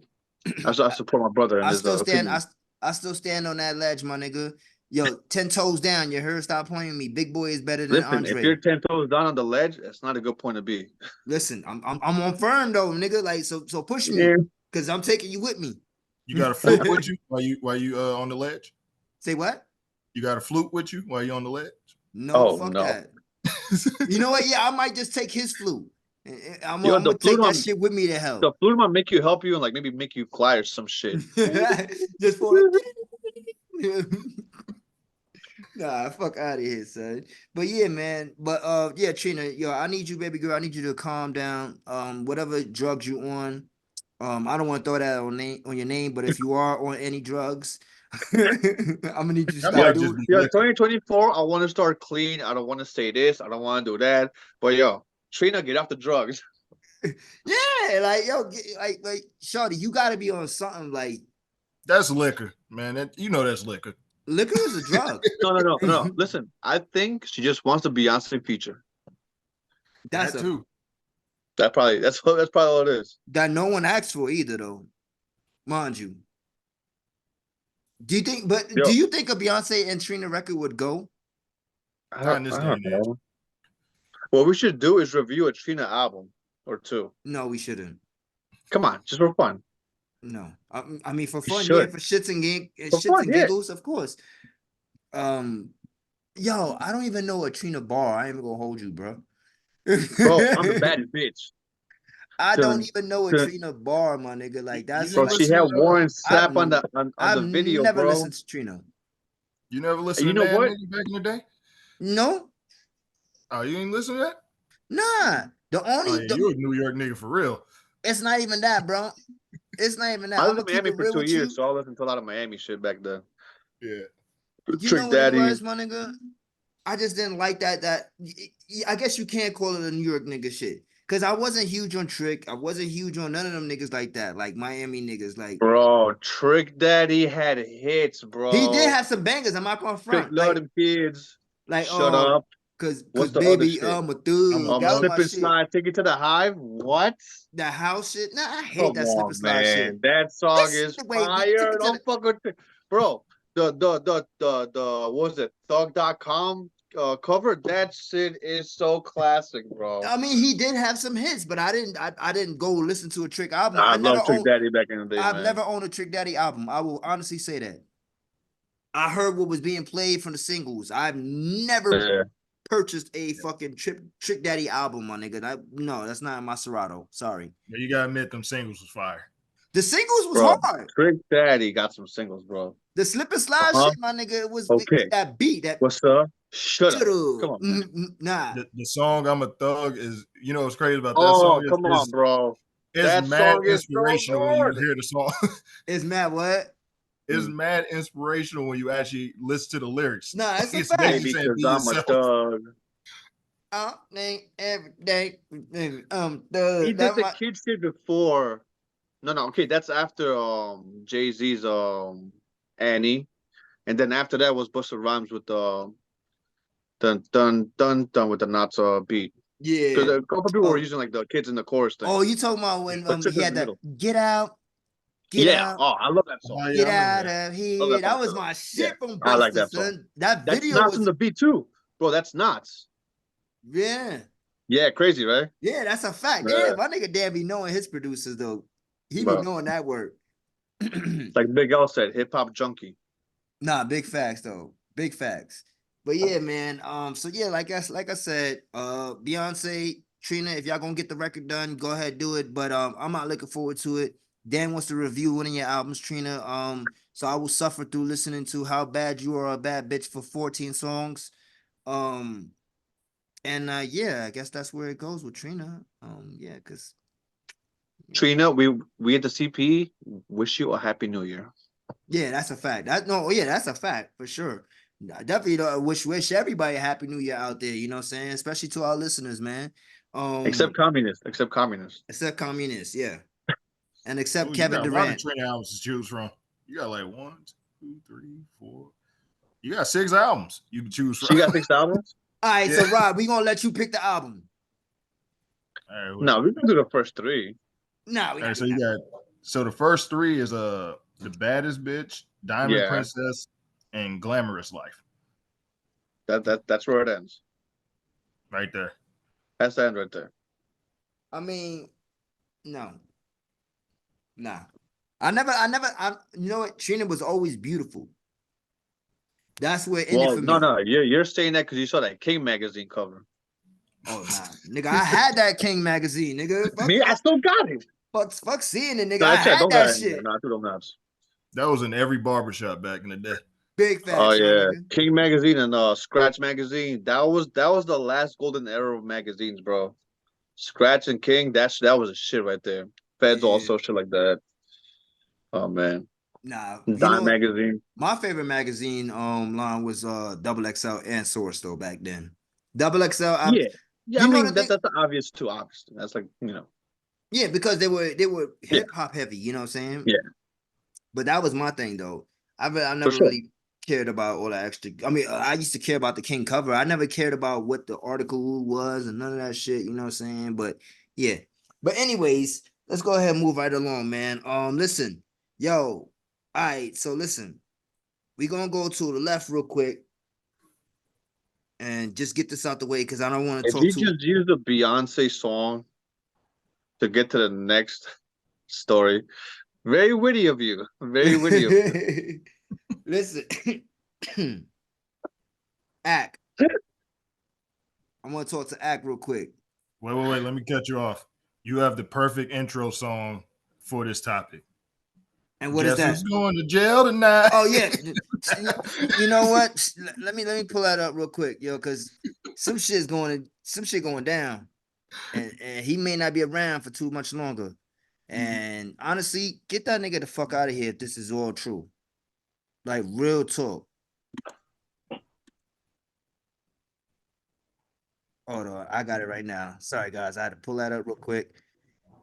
[SPEAKER 2] I support my brother in
[SPEAKER 1] I
[SPEAKER 2] his
[SPEAKER 1] still stand.
[SPEAKER 2] opinion.
[SPEAKER 1] I still stand on that ledge, my nigga. Yo, 10 toes down. You heard? Stop playing me. Big Boy is better than
[SPEAKER 2] Listen,
[SPEAKER 1] Andre.
[SPEAKER 2] if you're 10 toes down on the ledge, that's not a good point to be.
[SPEAKER 1] Listen, I'm on firm though, nigga. Like, so push me,
[SPEAKER 2] Yeah.
[SPEAKER 1] cause I'm taking you with me.
[SPEAKER 4] You got a flute with you while you on the ledge?
[SPEAKER 1] Say what?
[SPEAKER 4] You got a flute with you while you on the ledge?
[SPEAKER 1] No,
[SPEAKER 2] Oh,
[SPEAKER 1] fuck
[SPEAKER 2] no.
[SPEAKER 1] that. You know what? Yeah, I might just take his flute. I'm
[SPEAKER 2] Yo,
[SPEAKER 1] gonna
[SPEAKER 2] the
[SPEAKER 1] take
[SPEAKER 2] flute
[SPEAKER 1] that
[SPEAKER 2] on-
[SPEAKER 1] shit with me to hell.
[SPEAKER 2] The flute might make you help you and like maybe make you fly or some shit.
[SPEAKER 1] Just for Nah, fuck out of here, son. But yeah, man. But yeah, Trina, yo, I need you, baby girl. I need you to calm down. Whatever drugs you on. I don't want to throw that on your name, but if you are on any drugs, I'm gonna need you to
[SPEAKER 4] That
[SPEAKER 1] stop
[SPEAKER 4] might
[SPEAKER 1] doing.
[SPEAKER 4] just be
[SPEAKER 2] Yeah,
[SPEAKER 4] liquor.
[SPEAKER 2] 2024, I want to start clean. I don't want to say this. I don't want to do that. But yo, Trina, get off the drugs.
[SPEAKER 1] Yeah, like yo, like Shorty, you gotta be on something like
[SPEAKER 4] That's liquor, man. You know that's liquor.
[SPEAKER 1] liquor is a drug.
[SPEAKER 2] No. Listen, I think she just wants the Beyonce feature.
[SPEAKER 1] That's
[SPEAKER 4] That
[SPEAKER 1] a
[SPEAKER 4] too.
[SPEAKER 2] That's probably all it is.
[SPEAKER 1] that no one asked for either, though. Mind you. Do you think? But
[SPEAKER 2] Yo.
[SPEAKER 1] do you think a Beyonce and Trina record would go?
[SPEAKER 4] Not in this day and age.
[SPEAKER 2] know. What we should do is review a Trina album or two.
[SPEAKER 1] No, we shouldn't.
[SPEAKER 2] Come on, just for fun.
[SPEAKER 1] No, I mean for
[SPEAKER 2] We
[SPEAKER 1] fun,
[SPEAKER 2] should.
[SPEAKER 1] yeah, for shits and
[SPEAKER 2] For fun, yeah.
[SPEAKER 1] giggles, of course. Yo, I don't even know a Trina bar. I ain't even gonna hold you, bro.
[SPEAKER 2] Bro, I'm the baddest bitch.
[SPEAKER 1] I don't
[SPEAKER 2] Dun,
[SPEAKER 1] even know a
[SPEAKER 2] dun.
[SPEAKER 1] Trina bar, my nigga. Like that's
[SPEAKER 4] didn't
[SPEAKER 2] Bro,
[SPEAKER 1] like,
[SPEAKER 2] she
[SPEAKER 4] listen
[SPEAKER 2] had
[SPEAKER 4] to,
[SPEAKER 2] Warren Sapp
[SPEAKER 1] I've-
[SPEAKER 2] on the
[SPEAKER 1] I've
[SPEAKER 2] video,
[SPEAKER 1] never
[SPEAKER 2] bro.
[SPEAKER 1] listened to Trina.
[SPEAKER 4] You never listened
[SPEAKER 2] You
[SPEAKER 4] to
[SPEAKER 2] know
[SPEAKER 4] Mad
[SPEAKER 2] what?
[SPEAKER 4] Nigga back in the day?
[SPEAKER 1] No,
[SPEAKER 4] Oh, you ain't listen to that?
[SPEAKER 1] nah. The only
[SPEAKER 4] Oh, yeah, you a New York nigga for real.
[SPEAKER 1] it's not even that, bro. It's not even that.
[SPEAKER 2] I
[SPEAKER 1] I'm
[SPEAKER 2] lived
[SPEAKER 1] gonna
[SPEAKER 2] in
[SPEAKER 1] keep
[SPEAKER 2] Miami
[SPEAKER 1] it real
[SPEAKER 2] for 2
[SPEAKER 1] with
[SPEAKER 2] years,
[SPEAKER 1] you.
[SPEAKER 2] so I listened to a lot of Miami shit back then.
[SPEAKER 4] Yeah.
[SPEAKER 1] You
[SPEAKER 2] Trick
[SPEAKER 1] know what it
[SPEAKER 2] Daddy.
[SPEAKER 1] was, my nigga? I just didn't like that. I guess you can't call it a New York nigga shit. Cause I wasn't huge on Trick. I wasn't huge on none of them niggas like that. Like Miami niggas. Like
[SPEAKER 2] Bro, Trick Daddy had hits, bro.
[SPEAKER 1] he did have some bangers. I'm not gonna
[SPEAKER 2] Trick
[SPEAKER 1] front.
[SPEAKER 2] love
[SPEAKER 1] Like,
[SPEAKER 2] them kids.
[SPEAKER 1] like
[SPEAKER 2] Shut up.
[SPEAKER 1] Cause
[SPEAKER 2] What's the
[SPEAKER 1] baby,
[SPEAKER 2] other shit?
[SPEAKER 1] I'm a thug. That was
[SPEAKER 2] Slip
[SPEAKER 1] my
[SPEAKER 2] and
[SPEAKER 1] shit.
[SPEAKER 2] slide, take it to the hive. What?
[SPEAKER 1] That house shit. Nah, I hate
[SPEAKER 2] Come
[SPEAKER 1] that slip
[SPEAKER 2] on,
[SPEAKER 1] and slide
[SPEAKER 2] man.
[SPEAKER 1] shit.
[SPEAKER 2] That song
[SPEAKER 1] This-
[SPEAKER 2] is
[SPEAKER 1] wait, we took
[SPEAKER 2] fire.
[SPEAKER 1] it to
[SPEAKER 2] Don't fuck with it. Bro, the what was it? Thug.com cover. That shit is so classic, bro.
[SPEAKER 1] I mean, he did have some hits, but I didn't go listen to a Trick album.
[SPEAKER 2] I
[SPEAKER 1] never
[SPEAKER 2] love Trick
[SPEAKER 1] owned,
[SPEAKER 2] Daddy back in the day,
[SPEAKER 1] I've
[SPEAKER 2] man.
[SPEAKER 1] never owned a Trick Daddy album. I will honestly say that. I heard what was being played from the singles. I've never
[SPEAKER 2] Yeah.
[SPEAKER 1] purchased a fucking Trick Daddy album, my nigga. No, that's not in my Serato. Sorry.
[SPEAKER 4] Yeah, you gotta admit them singles was fire.
[SPEAKER 1] The singles was
[SPEAKER 2] Bro,
[SPEAKER 1] hard.
[SPEAKER 2] Trick Daddy got some singles, bro.
[SPEAKER 1] The slip and slide
[SPEAKER 2] Uh-huh.
[SPEAKER 1] shit, my nigga, it was
[SPEAKER 2] Okay.
[SPEAKER 1] that beat. That
[SPEAKER 2] What's up? Shut up.
[SPEAKER 1] Come
[SPEAKER 2] Come on, man.
[SPEAKER 1] Nah.
[SPEAKER 4] The song I'm a Thug is, you know what's crazy about that
[SPEAKER 2] Oh,
[SPEAKER 4] song?
[SPEAKER 2] come on, bro.
[SPEAKER 4] It's
[SPEAKER 2] That
[SPEAKER 4] mad
[SPEAKER 2] song is so
[SPEAKER 4] inspirational when you
[SPEAKER 2] good.
[SPEAKER 4] hear the song.
[SPEAKER 1] It's mad what?
[SPEAKER 4] It's mad inspirational when you actually listen to the lyrics.
[SPEAKER 1] Nah, it's a
[SPEAKER 4] It's
[SPEAKER 1] fact.
[SPEAKER 4] basically
[SPEAKER 2] Maybe
[SPEAKER 4] saying
[SPEAKER 2] because
[SPEAKER 4] be
[SPEAKER 2] I'm a
[SPEAKER 4] yourself.
[SPEAKER 2] thug.
[SPEAKER 1] Every day.
[SPEAKER 2] He did the kid shit before. No, okay, that's after Jay-Z's Annie. And then after that was Busta Rhymes with the dun dun dun dun with the Knots beat.
[SPEAKER 1] Yeah.
[SPEAKER 2] Because a couple people
[SPEAKER 1] Oh.
[SPEAKER 2] were using like the kids in the chorus thing.
[SPEAKER 1] Oh, you talking about when
[SPEAKER 2] But Trick
[SPEAKER 1] he
[SPEAKER 2] was
[SPEAKER 1] had
[SPEAKER 2] in the
[SPEAKER 1] that
[SPEAKER 2] middle.
[SPEAKER 1] get out,
[SPEAKER 2] Yeah.
[SPEAKER 1] out,
[SPEAKER 2] Oh, I love that song.
[SPEAKER 4] Oh, yeah,
[SPEAKER 1] get
[SPEAKER 4] I remember
[SPEAKER 1] out
[SPEAKER 4] that.
[SPEAKER 1] of here.
[SPEAKER 2] Love that
[SPEAKER 1] That
[SPEAKER 2] song,
[SPEAKER 1] was
[SPEAKER 2] too.
[SPEAKER 1] my shit
[SPEAKER 2] Yeah,
[SPEAKER 1] from
[SPEAKER 2] I like
[SPEAKER 1] Busta,
[SPEAKER 2] that song.
[SPEAKER 1] son. That
[SPEAKER 2] That's
[SPEAKER 1] video
[SPEAKER 2] Knots
[SPEAKER 1] was
[SPEAKER 2] on the beat too. Bro, that's Knots.
[SPEAKER 1] yeah.
[SPEAKER 2] Yeah, crazy, right?
[SPEAKER 1] Yeah, that's a fact.
[SPEAKER 2] Yeah.
[SPEAKER 1] Yeah, my nigga Dan be knowing his producers though. He be
[SPEAKER 2] Bro.
[SPEAKER 1] knowing that word.
[SPEAKER 2] Like Big L said, hip hop junkie.
[SPEAKER 1] Nah, big facts though. Big facts. But yeah, man. So yeah, like I said, Beyonce, Trina, if y'all gonna get the record done, go ahead, do it. But I'm not looking forward to it. Dan wants to review one of your albums, Trina. So I will suffer through listening to How Bad You Are a Bad Bitch for 14 songs. And yeah, I guess that's where it goes with Trina. Yeah, because
[SPEAKER 2] Trina, we at the CPE wish you a happy new year.
[SPEAKER 1] Yeah, that's a fact. That's a fact for sure. I definitely wish everybody a happy new year out there, you know what I'm saying? Especially to our listeners, man.
[SPEAKER 2] Except communists. Except communists.
[SPEAKER 1] Except communists, yeah. And
[SPEAKER 4] Oh,
[SPEAKER 1] except
[SPEAKER 4] you
[SPEAKER 1] Kevin
[SPEAKER 4] got a lot of
[SPEAKER 1] Durant.
[SPEAKER 4] Trent albums to choose from. You got like 1, 2, 3, 4. You got 6 albums you can choose from.
[SPEAKER 2] She got 6 albums?
[SPEAKER 1] All right,
[SPEAKER 4] Yeah.
[SPEAKER 1] so Rob, we gonna let you pick the album.
[SPEAKER 4] All right,
[SPEAKER 2] No, we can do the first 3.
[SPEAKER 1] No,
[SPEAKER 4] all right, so you got the first 3 is The Baddest Bitch, Diamond
[SPEAKER 2] Yeah.
[SPEAKER 4] Princess, and Glamorous Life.
[SPEAKER 2] That's where it ends.
[SPEAKER 4] Right there.
[SPEAKER 2] That's the end right there.
[SPEAKER 1] I mean, no. Nah. You know what? Trina was always beautiful. That's where it ended for me.
[SPEAKER 2] No, you're saying that because you saw that King magazine cover.
[SPEAKER 1] Oh nah, nigga, I had that King magazine, nigga.
[SPEAKER 2] I still got it.
[SPEAKER 1] Fuck seeing it, nigga.
[SPEAKER 2] No,
[SPEAKER 1] I had
[SPEAKER 2] don't
[SPEAKER 1] that
[SPEAKER 2] got it.
[SPEAKER 1] shit.
[SPEAKER 2] No, I do them naps.
[SPEAKER 4] That was in every barbershop back in the day.
[SPEAKER 1] Big facts,
[SPEAKER 2] Oh yeah,
[SPEAKER 1] nigga.
[SPEAKER 2] King magazine and Scratch magazine. That was the last golden era of magazines, bro. Scratch and King. That was a shit right there. Feds
[SPEAKER 1] Yeah.
[SPEAKER 2] also shit like that. Oh man.
[SPEAKER 1] Nah,
[SPEAKER 2] Dime magazine.
[SPEAKER 1] my favorite magazine line was Double XL and Source though back then. Double XL.
[SPEAKER 2] Yeah, I mean that's obvious too. Obviously, that's like
[SPEAKER 1] Yeah, because they were hip hop heavy. You know what I'm saying?
[SPEAKER 2] Yeah.
[SPEAKER 1] But that was my thing though. I never
[SPEAKER 2] sure.
[SPEAKER 1] really cared about all that extra. I mean, I used to care about the King cover. I never cared about what the article was and none of that shit. You know what I'm saying? But yeah. But anyways, let's go ahead and move right along, man. Listen, yo. All right, so listen, we're gonna go to the left real quick and just get this out the way because I don't want to
[SPEAKER 2] If
[SPEAKER 1] talk
[SPEAKER 2] you
[SPEAKER 1] too.
[SPEAKER 2] just use the Beyonce song to get to the next story, very witty of you. Very witty of you.
[SPEAKER 1] Listen, Ack. I want to talk to Ack real quick.
[SPEAKER 4] Wait. Let me cut you off. You have the perfect intro song for this topic.
[SPEAKER 1] And what is that?
[SPEAKER 4] Who's going to jail tonight?
[SPEAKER 1] Oh yeah. You know what? Let me pull that up real quick, yo, because some shit going down, and he may not be around for too much longer. And honestly, get that nigga the fuck out of here if this is all true. Like real talk. Hold on, I got it right now. Sorry guys, I had to pull that up real quick.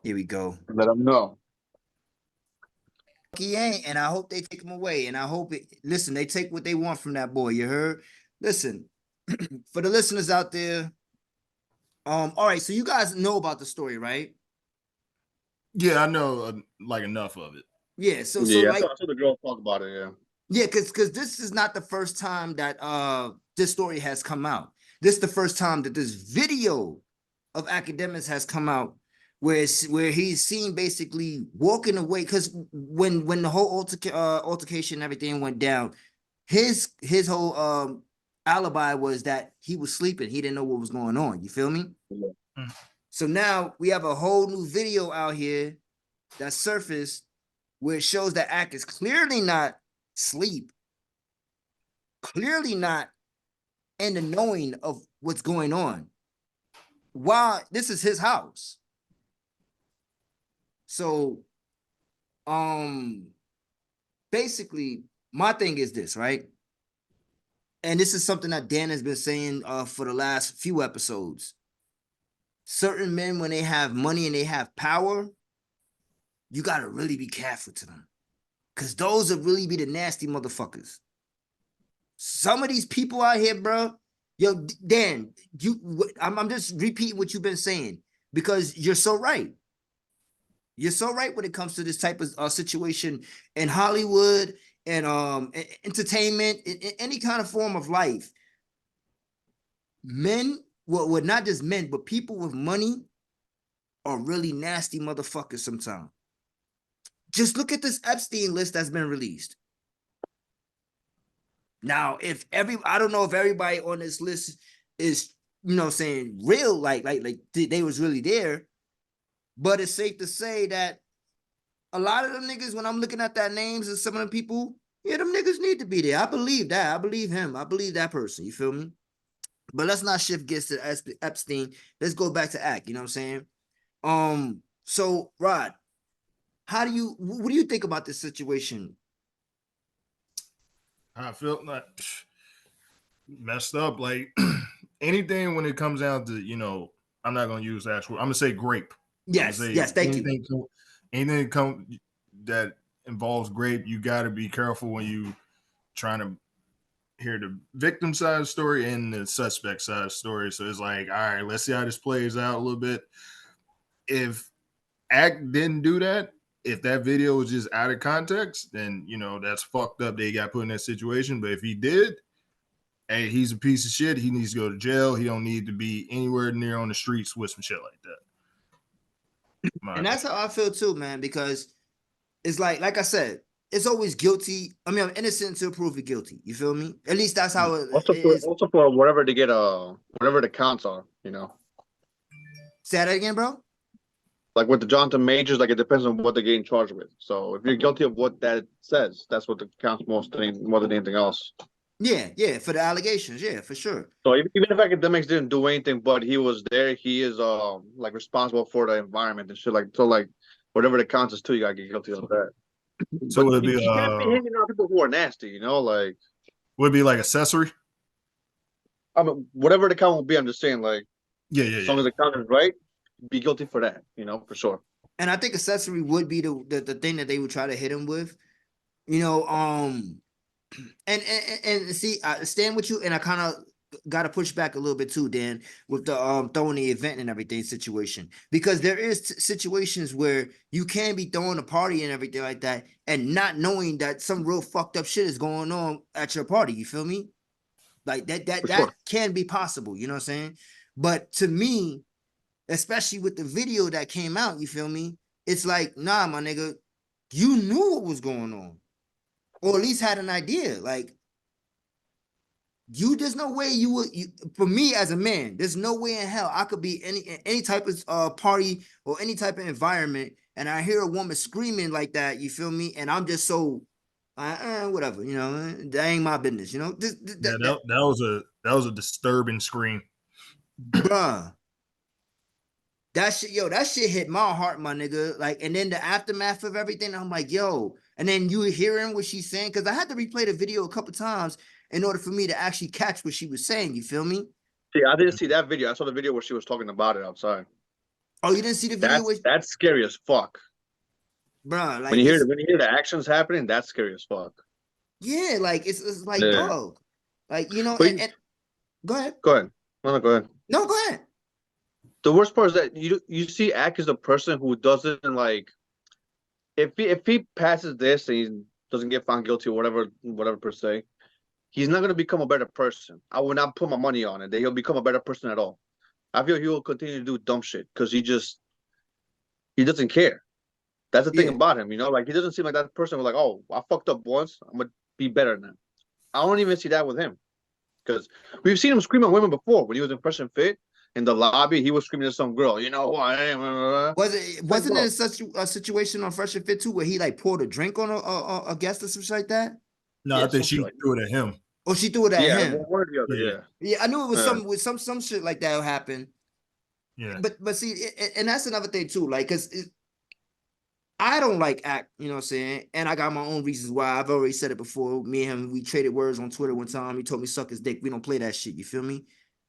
[SPEAKER 1] Here we go.
[SPEAKER 2] Let them know.
[SPEAKER 1] He ain't, and I hope they take him away. And I hope they take what they want from that boy. You heard? Listen, for the listeners out there. All right, so you guys know about the story, right?
[SPEAKER 4] Yeah, I know like enough of it.
[SPEAKER 1] Yeah, so
[SPEAKER 2] I saw the girl talk about it, yeah.
[SPEAKER 1] Yeah, because this is not the first time that this story has come out. This is the first time that this video of Academics has come out where he's seen basically walking away. Because when the whole altercation and everything went down, his whole alibi was that he was sleeping. He didn't know what was going on. You feel me?
[SPEAKER 2] Yeah.
[SPEAKER 1] So now we have a whole new video out here that surfaced where it shows that Ack is clearly not asleep, clearly not in the knowing of what's going on. While this is his house. So, basically, my thing is this, right? And this is something that Dan has been saying for the last few episodes. Certain men, when they have money and they have power, you got to really be careful to them. Because those will really be the nasty motherfuckers. Some of these people out here, bro, yo, Dan, I'm just repeating what you've been saying because you're so right. You're so right when it comes to this type of situation in Hollywood and entertainment, in any kind of form of life. Men, well, not just men, but people with money are really nasty motherfuckers sometimes. Just look at this Epstein list that's been released. Now, I don't know if everybody on this list is, saying real, like they was really there, but it's safe to say that a lot of them niggas, when I'm looking at that names of some of them people, yeah, them niggas need to be there. I believe that. I believe him. I believe that person. You feel me? But let's not shift gears to Epstein. Let's go back to Ack. You know what I'm saying? So Rod, what do you think about this situation
[SPEAKER 4] I felt like messed up. Like anything when it comes down to, you know, I'm not gonna use that word. I'm gonna say grape.
[SPEAKER 1] Yes,
[SPEAKER 4] Say
[SPEAKER 1] yes, thank you.
[SPEAKER 4] Anything that involves grape, you got to be careful when you trying to hear the victim side of the story and the suspect side of the story. So it's like, all right, let's see how this plays out a little bit. If Act didn't do that, if that video was just out of context, then, you know, that's fucked up. They got put in that situation. But if he did, hey, he's a piece of shit. He needs to go to jail. He don't need to be anywhere near on the streets with some shit like that.
[SPEAKER 1] And that's how I feel too, man, because it's like I said, it's always guilty. I mean, I'm innocent until proven guilty. You feel me? At least that's how it is.
[SPEAKER 2] Also for whatever they get, whatever the counts are, you know.
[SPEAKER 1] Say that again, bro.
[SPEAKER 2] Like with the Jonathan Majors, like it depends on what they're getting charged with. So if you're guilty of what that says, that's what counts more than anything else.
[SPEAKER 1] Yeah, for the allegations, yeah, for sure.
[SPEAKER 2] So even if academics didn't do anything, but he was there, he is like responsible for the environment and shit. Like so, like whatever the counts is too, you gotta get guilty of that.
[SPEAKER 4] So
[SPEAKER 2] but
[SPEAKER 4] would it be
[SPEAKER 2] you can't be hanging out with people who are nasty, you know, like
[SPEAKER 4] would it be like accessory?
[SPEAKER 2] I mean, whatever the count will be, I'm just saying, like
[SPEAKER 4] Yeah.
[SPEAKER 2] As long as the count is right, be guilty for that, you know, for sure.
[SPEAKER 1] And I think accessory would be the thing that they would try to hit him with, you know. And see, I stand with you, and I kind of got to push back a little bit too, Dan, with the throwing the event and everything situation, because there is situations where you can be throwing a party and everything like that, and not knowing that some real fucked up shit is going on at your party. You feel me? Like that
[SPEAKER 2] sure.
[SPEAKER 1] can be possible. You know what I'm saying? But to me, especially with the video that came out, you feel me? It's like, nah, my nigga, you knew what was going on, or at least had an idea. Like, there's no way you would. For me as a man, there's no way in hell I could be any type of party or any type of environment, and I hear a woman screaming like that. You feel me? And I'm just so, whatever. You know, that ain't my business. You know,
[SPEAKER 4] that was a disturbing scream,
[SPEAKER 1] bruh. That shit hit my heart, my nigga. Like, and then the aftermath of everything, I'm like, yo. And then you hearing what she's saying, because I had to replay the video a couple times in order for me to actually catch what she was saying. You feel me?
[SPEAKER 2] See, I didn't see that video. I saw the video where she was talking about it outside.
[SPEAKER 1] Oh, you didn't see the video?
[SPEAKER 2] That's scary as fuck,
[SPEAKER 1] bro. Like
[SPEAKER 2] when you hear the actions happening, that's scary as fuck.
[SPEAKER 1] Yeah, like it's like, bro, like, you know. And go ahead.
[SPEAKER 2] Go ahead. No, go ahead.
[SPEAKER 1] No, go ahead.
[SPEAKER 2] The worst part is that you see Ack as a person who doesn't, like, if he passes this and he doesn't get found guilty or whatever per se, he's not gonna become a better person. I would not put my money on it that he'll become a better person at all. I feel he will continue to do dumb shit because he doesn't care. That's the thing about him, you know. Like, he doesn't seem like that person who's like, oh, I fucked up once, I'm gonna be better than that. I don't even see that with him, because we've seen him scream at women before. When he was in Fresh and Fit, in the lobby, he was screaming at some girl, you know who I am.
[SPEAKER 1] Wasn't there such a situation on Fresh and Fit too, where he like poured a drink on a guest or something like that?
[SPEAKER 4] No, I think she threw it at him.
[SPEAKER 1] Oh, she threw it at him.
[SPEAKER 2] One or the other,
[SPEAKER 1] yeah. I knew it was some shit like that would happen.
[SPEAKER 4] Yeah,
[SPEAKER 1] but see, and that's another thing too, like, because I don't like Act, you know what I'm saying? And I got my own reasons why. I've already said it before. Me and him, we traded words on Twitter one time. He told me suck his dick. We don't play that shit. You feel me?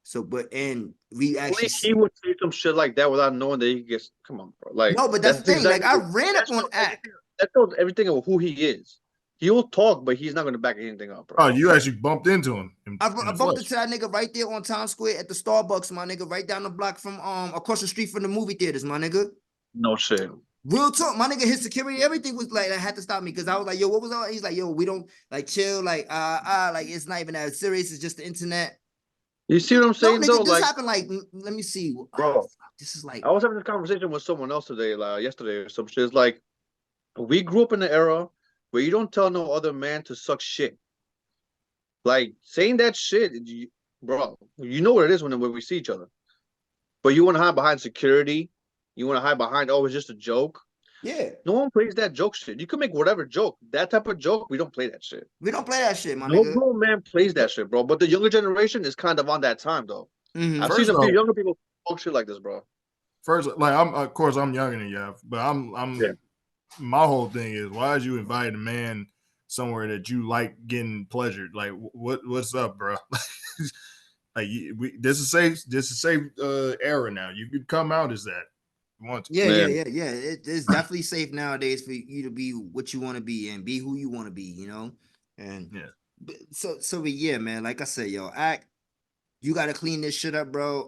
[SPEAKER 1] So, we actually.
[SPEAKER 2] He would say some shit like that without knowing that he gets. Come on, bro. Like,
[SPEAKER 1] no, but that's the thing. Exactly, like, I ran up on Act.
[SPEAKER 2] That shows everything of who he is. He'll talk, but he's not going to back anything up, bro.
[SPEAKER 4] Oh, you actually bumped into him.
[SPEAKER 1] I bumped into that nigga right there on Times Square at the Starbucks, my nigga, right down the block from across the street from the movie theaters, my nigga.
[SPEAKER 2] No shit.
[SPEAKER 1] Real talk, my nigga. His security, everything was like, I had to stop me because I was like, yo, what was all? He's like, yo, we don't, like, chill, like, like, it's not even that serious. It's just the internet.
[SPEAKER 2] You see what I'm saying?
[SPEAKER 1] No, nigga, this happened like, let me see,
[SPEAKER 2] bro.
[SPEAKER 1] This is like,
[SPEAKER 2] I was having this conversation with someone else today, yesterday or some shit. It's like, we grew up in an era where you don't tell no other man to suck shit. Like, saying that shit, bro, you know what it is when we see each other. But you want to hide behind security. You want to hide behind, oh, it's just a joke.
[SPEAKER 1] Yeah.
[SPEAKER 2] No one plays that joke shit. You can make whatever joke. That type of joke, we don't play that shit.
[SPEAKER 1] We don't play that shit, my nigga.
[SPEAKER 2] No man plays that shit, bro. But the younger generation is kind of on that time, though.
[SPEAKER 1] Mm-hmm.
[SPEAKER 2] I've seen a few younger people talk shit like this, bro.
[SPEAKER 4] First, like, of course, I'm younger than you, but I'm my whole thing is, why is you inviting a man somewhere that you like getting pleasured. Like, what's up, bro? Like, this is safe era now. You could come out as that. You want to.
[SPEAKER 1] Yeah.
[SPEAKER 2] Man.
[SPEAKER 1] It's definitely safe nowadays for you to be what you want to be and be who you want to be, you know? And
[SPEAKER 4] Yeah.
[SPEAKER 1] but yeah, man, like I said, yo, you gotta clean this shit up, bro.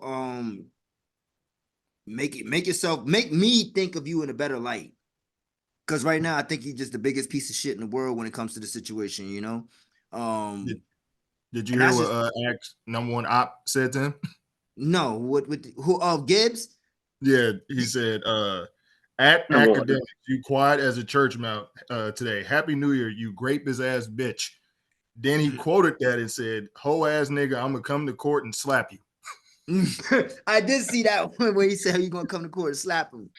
[SPEAKER 1] Make me think of you in a better light. Cause right now I think you're just the biggest piece of shit in the world when it comes to the situation, you know?
[SPEAKER 4] Did you
[SPEAKER 1] and
[SPEAKER 4] hear
[SPEAKER 1] that's
[SPEAKER 4] what Axe #1 op said to him?
[SPEAKER 1] No, who Gibbs?
[SPEAKER 4] Yeah, he said, at
[SPEAKER 2] Number one.
[SPEAKER 4] academics, you quiet as a church mouse today. Happy New Year, you grape-his ass bitch. Then he quoted that and said, "Hoe ass nigga, I'm gonna come to court and slap you."
[SPEAKER 1] I did see that one where he said you gonna come to court and slap him.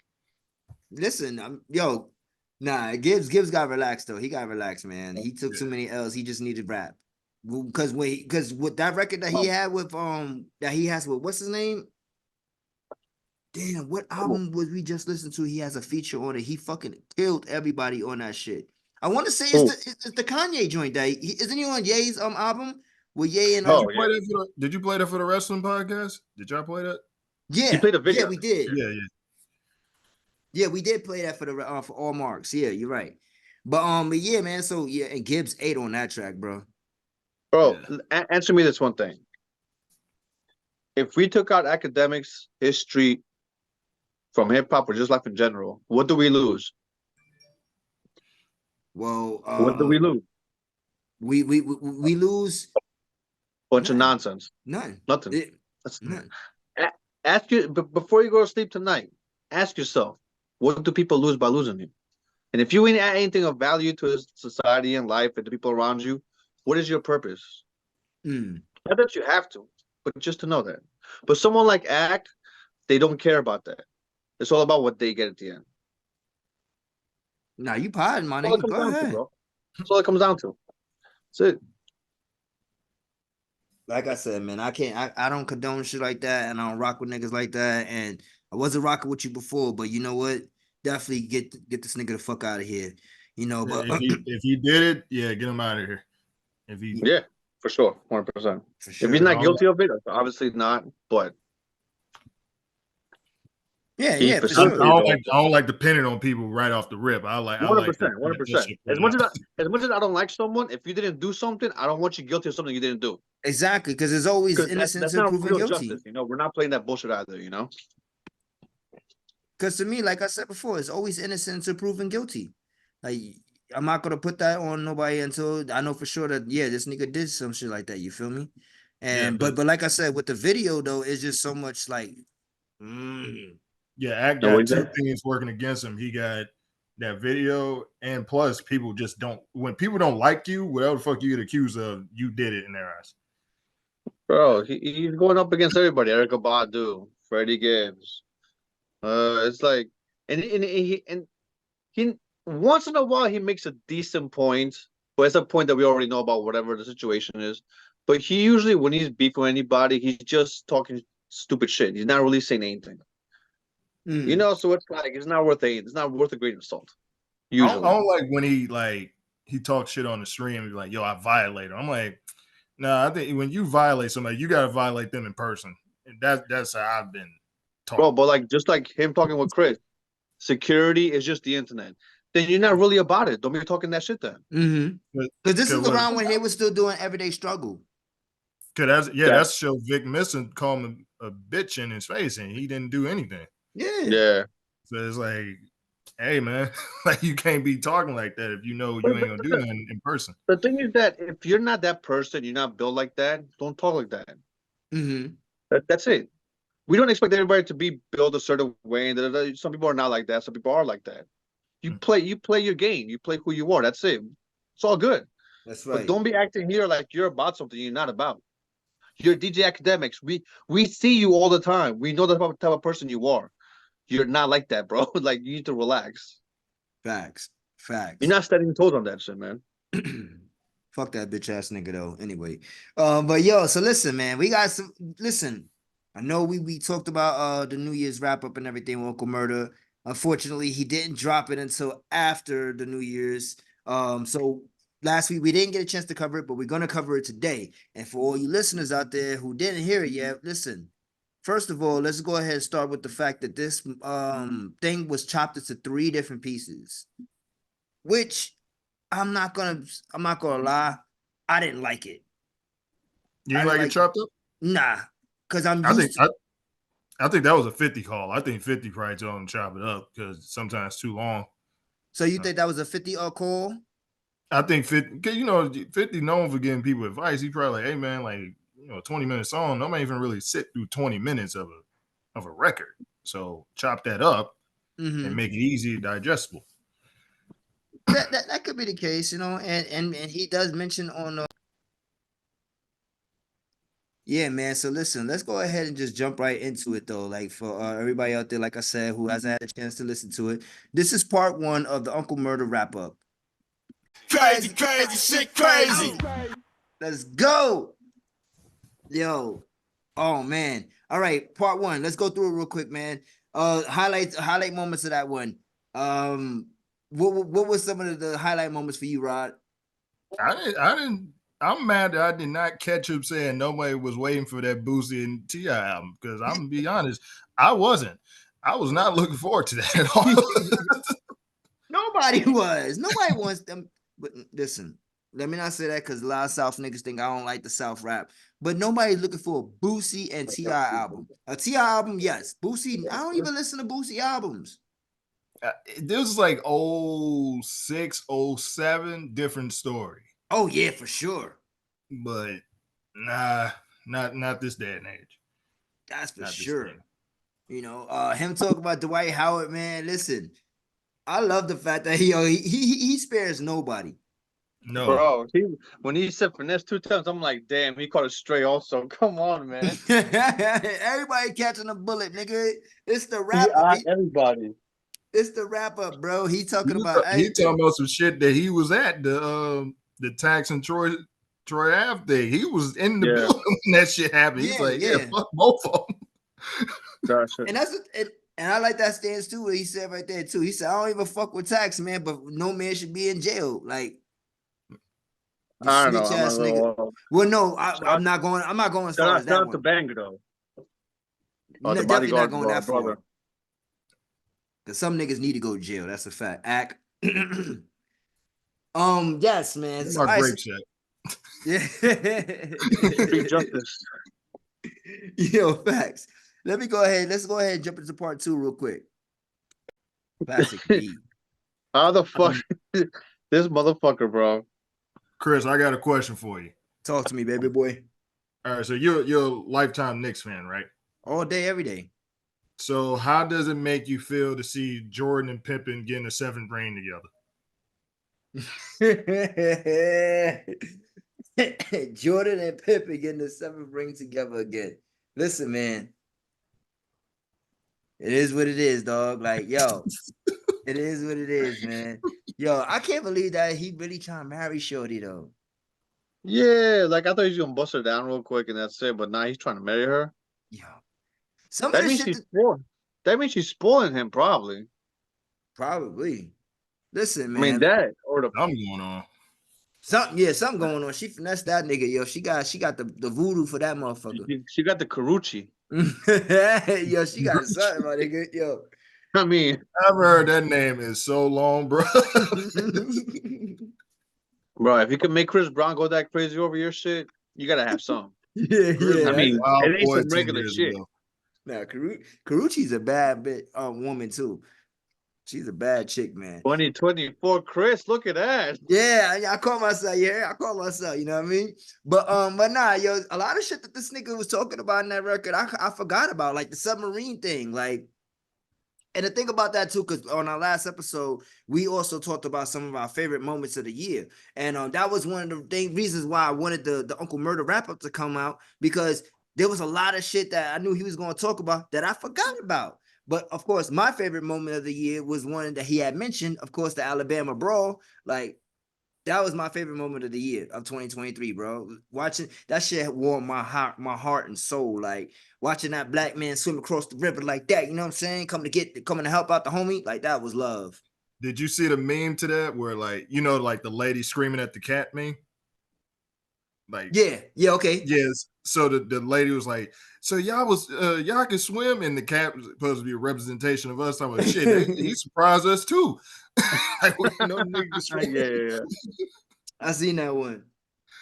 [SPEAKER 1] Listen, Gibbs got relaxed though. He got relaxed, man. He took too many L's. He just needed rap. Because with that record that he had with that he has with what's his name? Damn, what album was we just listened to? He has a feature on it. He fucking killed everybody on that shit. I want to say it's the Kanye joint that isn't he on Ye's album with Ye and
[SPEAKER 4] Did you play that for the wrestling podcast? Did y'all play that?
[SPEAKER 1] Yeah,
[SPEAKER 2] He played a video.
[SPEAKER 1] Yeah, we did.
[SPEAKER 4] Yeah.
[SPEAKER 1] We did play that for the for all marks. Yeah, you're right. But yeah, man. So yeah, and Gibbs ate on that track, bro.
[SPEAKER 2] Bro, answer me this one thing. If we took out academics, history from hip hop or just life in general, what do we lose?
[SPEAKER 1] Well,
[SPEAKER 2] what do we lose?
[SPEAKER 1] We lose
[SPEAKER 2] Bunch of nonsense.
[SPEAKER 1] Nothing.
[SPEAKER 2] That's
[SPEAKER 1] none.
[SPEAKER 2] Ask you before you go to sleep tonight. Ask yourself, what do people lose by losing you? And if you ain't add anything of value to society and life and the people around you, what is your purpose? Not that you have to, but just to know that. But someone like Act, they don't care about that. It's all about what they get at the end.
[SPEAKER 1] Nah, you pardon, my
[SPEAKER 2] That's all
[SPEAKER 1] nigga.
[SPEAKER 2] it comes
[SPEAKER 1] Go
[SPEAKER 2] down
[SPEAKER 1] ahead.
[SPEAKER 2] to, bro. That's all it comes down to. That's it.
[SPEAKER 1] Like I said, man, I don't condone shit like that, and I don't rock with niggas like that. And I wasn't rocking with you before, but you know what? Definitely get this nigga the fuck out of here. You know, but
[SPEAKER 4] if he did it, yeah, get him out of here.
[SPEAKER 2] Yeah, for sure, 100%.
[SPEAKER 1] For sure.
[SPEAKER 2] If he's not guilty of it, obviously not. But
[SPEAKER 1] yeah, for
[SPEAKER 4] I
[SPEAKER 1] sure.
[SPEAKER 4] don't like depending on people right off the rip.
[SPEAKER 2] 100%. As much as I don't like someone, if you didn't do something, I don't want you guilty of something you didn't do.
[SPEAKER 1] Exactly, because there's always innocence
[SPEAKER 2] that's
[SPEAKER 1] and
[SPEAKER 2] not
[SPEAKER 1] proven
[SPEAKER 2] real
[SPEAKER 1] guilty.
[SPEAKER 2] justice. You know, we're not playing that bullshit either. You know.
[SPEAKER 1] Because to me, like I said before, it's always innocent until proven guilty. Like, I'm not gonna put that on nobody until I know for sure that this nigga did some shit like that. You feel me? And but like I said, with the video though, it's just so much like,
[SPEAKER 4] yeah, Act got two things working against him. He got that video, and plus people just don't. When people don't like you, whatever the fuck you get accused of, you did it in their eyes.
[SPEAKER 2] Bro, he's going up against everybody. Erykah Badu, Freddie Gibbs. It's like, and he once in a while he makes a decent point, but it's a point that we already know about whatever the situation is. But he usually, when he's beefing with anybody, he's just talking stupid shit. He's not really saying anything. You know, so it's like it's not worth a great insult. Usually,
[SPEAKER 4] I don't like when he talks shit on the stream and be like, "Yo, I violated." I'm like, nah, I think when you violate somebody, you gotta violate them in person, and that's how I've been taught.
[SPEAKER 2] Bro, but like just like him talking with Chris, security is just the internet. Then you're not really about it. Don't be talking that shit then.
[SPEAKER 1] Because this is around when he was still doing Everyday Struggle.
[SPEAKER 4] Cause that's show Vic Missing called him a bitch in his face, and he didn't do anything.
[SPEAKER 2] Yeah.
[SPEAKER 4] So it's like, hey man, like you can't be talking like that if you know you ain't gonna do nothing in person.
[SPEAKER 2] The thing is that if you're not that person, you're not built like that, don't talk like that. That's it. We don't expect everybody to be built a certain way. Some people are not like that. Some people are like that. You play your game. You play who you are. That's it. It's all good.
[SPEAKER 1] That's right.
[SPEAKER 2] But don't be acting here like you're about something you're not about. You're DJ Academics. We see you all the time. We know the type of person you are. You're not like that, bro. Like you need to relax.
[SPEAKER 1] Facts.
[SPEAKER 2] You're not standing toes on that shit, man.
[SPEAKER 1] Fuck that bitch ass nigga though. Anyway, but yo, so listen, man, we got some. Listen, I know we talked about the New Year's wrap up and everything with Uncle Murda. Unfortunately, he didn't drop it until after the New Year's. So last week we didn't get a chance to cover it, but we're gonna cover it today. And for all you listeners out there who didn't hear it yet, listen. First of all, let's go ahead and start with the fact that this thing was chopped into 3 different pieces, which I'm not gonna lie, I didn't like it.
[SPEAKER 4] You didn't like it chopped up?
[SPEAKER 1] Nah, because I
[SPEAKER 4] think that was a 50 call. I think 50 probably told him to chop it up because sometimes it's too long.
[SPEAKER 1] So you think that was a 50 call?
[SPEAKER 4] I think 50, cause 50 known for giving people advice. He probably like, hey man, like a 20-minute song, nobody even really sit through 20 minutes of a record. So chop that up and make it easy digestible.
[SPEAKER 1] That could be the case, and he does mention on yeah, man. So listen, let's go ahead and just jump right into it though. Like for everybody out there, like I said, who hasn't had a chance to listen to it, this is part 1 of the Uncle Murda wrap up.
[SPEAKER 6] Crazy shit, crazy.
[SPEAKER 1] Let's go. Yo. Oh man. All right, part 1. Let's go through it real quick, man. Highlight moments of that one. What was some of the highlight moments for you, Rod?
[SPEAKER 4] I'm mad that I did not catch him saying nobody was waiting for that Boosie and T.I. album because I'm gonna be honest, I wasn't. I was not looking forward to that at all.
[SPEAKER 1] Nobody was. Nobody wants them. But listen, let me not say that because a lot of South niggas think I don't like the South rap. But nobody's looking for a Boosie and T.I. album. A T.I. album, yes. Boosie, I don't even listen to Boosie albums.
[SPEAKER 4] This is like 06, 07, different story.
[SPEAKER 1] Oh yeah, for sure.
[SPEAKER 4] But nah, not this day and age.
[SPEAKER 1] That's for sure. Him talking about Dwight Howard, man. Listen, I love the fact that he spares nobody.
[SPEAKER 4] No,
[SPEAKER 2] bro. When he said finesse 2 times, I'm like, damn, he caught it straight. Also, come on, man.
[SPEAKER 1] Everybody catching a bullet, nigga. It's the rap.
[SPEAKER 2] Everybody.
[SPEAKER 1] It's the wrap up, bro. He talking about
[SPEAKER 4] some shit that he was at the Tax and Troy Ave thing. He was in the building when that shit happened. He's like, fuck both of them.
[SPEAKER 2] Gotcha.
[SPEAKER 1] And I like that stance too. What he said right there too. He said, I don't even fuck with Tax, man, but no man should be in jail. Like,
[SPEAKER 2] I don't know.
[SPEAKER 1] Well, no, I'm not going as far as that
[SPEAKER 2] Shout out
[SPEAKER 1] one.
[SPEAKER 2] to Banger though.
[SPEAKER 1] No, definitely not going that far. Because some niggas need to go to jail. That's a fact. Act. Yes, man.
[SPEAKER 4] That's my grape check.
[SPEAKER 1] Yeah.
[SPEAKER 2] Free justice.
[SPEAKER 1] Yo, facts. Let's go ahead and jump into part 2 real quick. Classic beat.
[SPEAKER 2] How the fuck this motherfucker, bro?
[SPEAKER 4] Chris, I got a question for you.
[SPEAKER 1] Talk to me, baby boy.
[SPEAKER 4] All right, so you're a lifetime Knicks fan, right?
[SPEAKER 1] All day, every day.
[SPEAKER 4] So how does it make you feel to see Jordan and Pippen getting a 7th ring
[SPEAKER 1] together? Jordan and Pippen getting the 7th ring together again. Listen, man. It is what it is, dog. Like, yo, it is what it is, man. Yo, I can't believe that he really trying to marry Shorty, though.
[SPEAKER 2] Yeah, like I thought he was gonna bust her down real quick and that's it, but now he's trying to marry her.
[SPEAKER 1] Yo.
[SPEAKER 2] That means she's spoiling him, probably.
[SPEAKER 1] Probably. Listen, man.
[SPEAKER 2] I mean, that or the
[SPEAKER 4] something going on.
[SPEAKER 1] Something going on. She finessed that nigga, yo. She got the voodoo for that motherfucker.
[SPEAKER 2] She got the Karuchi.
[SPEAKER 1] Yo, she got something, my nigga. Yo.
[SPEAKER 2] I mean,
[SPEAKER 4] I've heard that name is so long, bro.
[SPEAKER 2] Bro, if you can make Chris Brown go that crazy over your shit, you gotta have some.
[SPEAKER 1] Yeah.
[SPEAKER 2] I mean, it ain't some regular shit.
[SPEAKER 1] Nah, Karuchi's a bad woman too. She's a bad chick, man.
[SPEAKER 2] 2024, Chris, look at that.
[SPEAKER 1] Yeah, I call myself. Yeah, I call myself. You know what I mean? But nah, yo, a lot of shit that this nigga was talking about in that record, I forgot about, like the submarine thing, like. And the thing about that too, because on our last episode, we also talked about some of our favorite moments of the year, and that was one of the reasons why I wanted the Uncle Murda wrap up to come out, because there was a lot of shit that I knew he was going to talk about that I forgot about. But of course, my favorite moment of the year was one that he had mentioned, of course, the Alabama brawl. Like, that was my favorite moment of the year of 2023, bro. Watching that shit warmed my heart and soul. Like, watching that black man swim across the river like that, you know what I'm saying? Coming to help out the homie, like, that was love.
[SPEAKER 4] Did you see the meme to that where like like the lady screaming at the cat meme? Like
[SPEAKER 1] Yeah, okay.
[SPEAKER 4] yes. So the lady was like, so y'all can swim, and the cat was supposed to be a representation of us. I'm like, shit, he surprised us too. Like, niggas
[SPEAKER 2] Yeah.
[SPEAKER 1] I seen that one.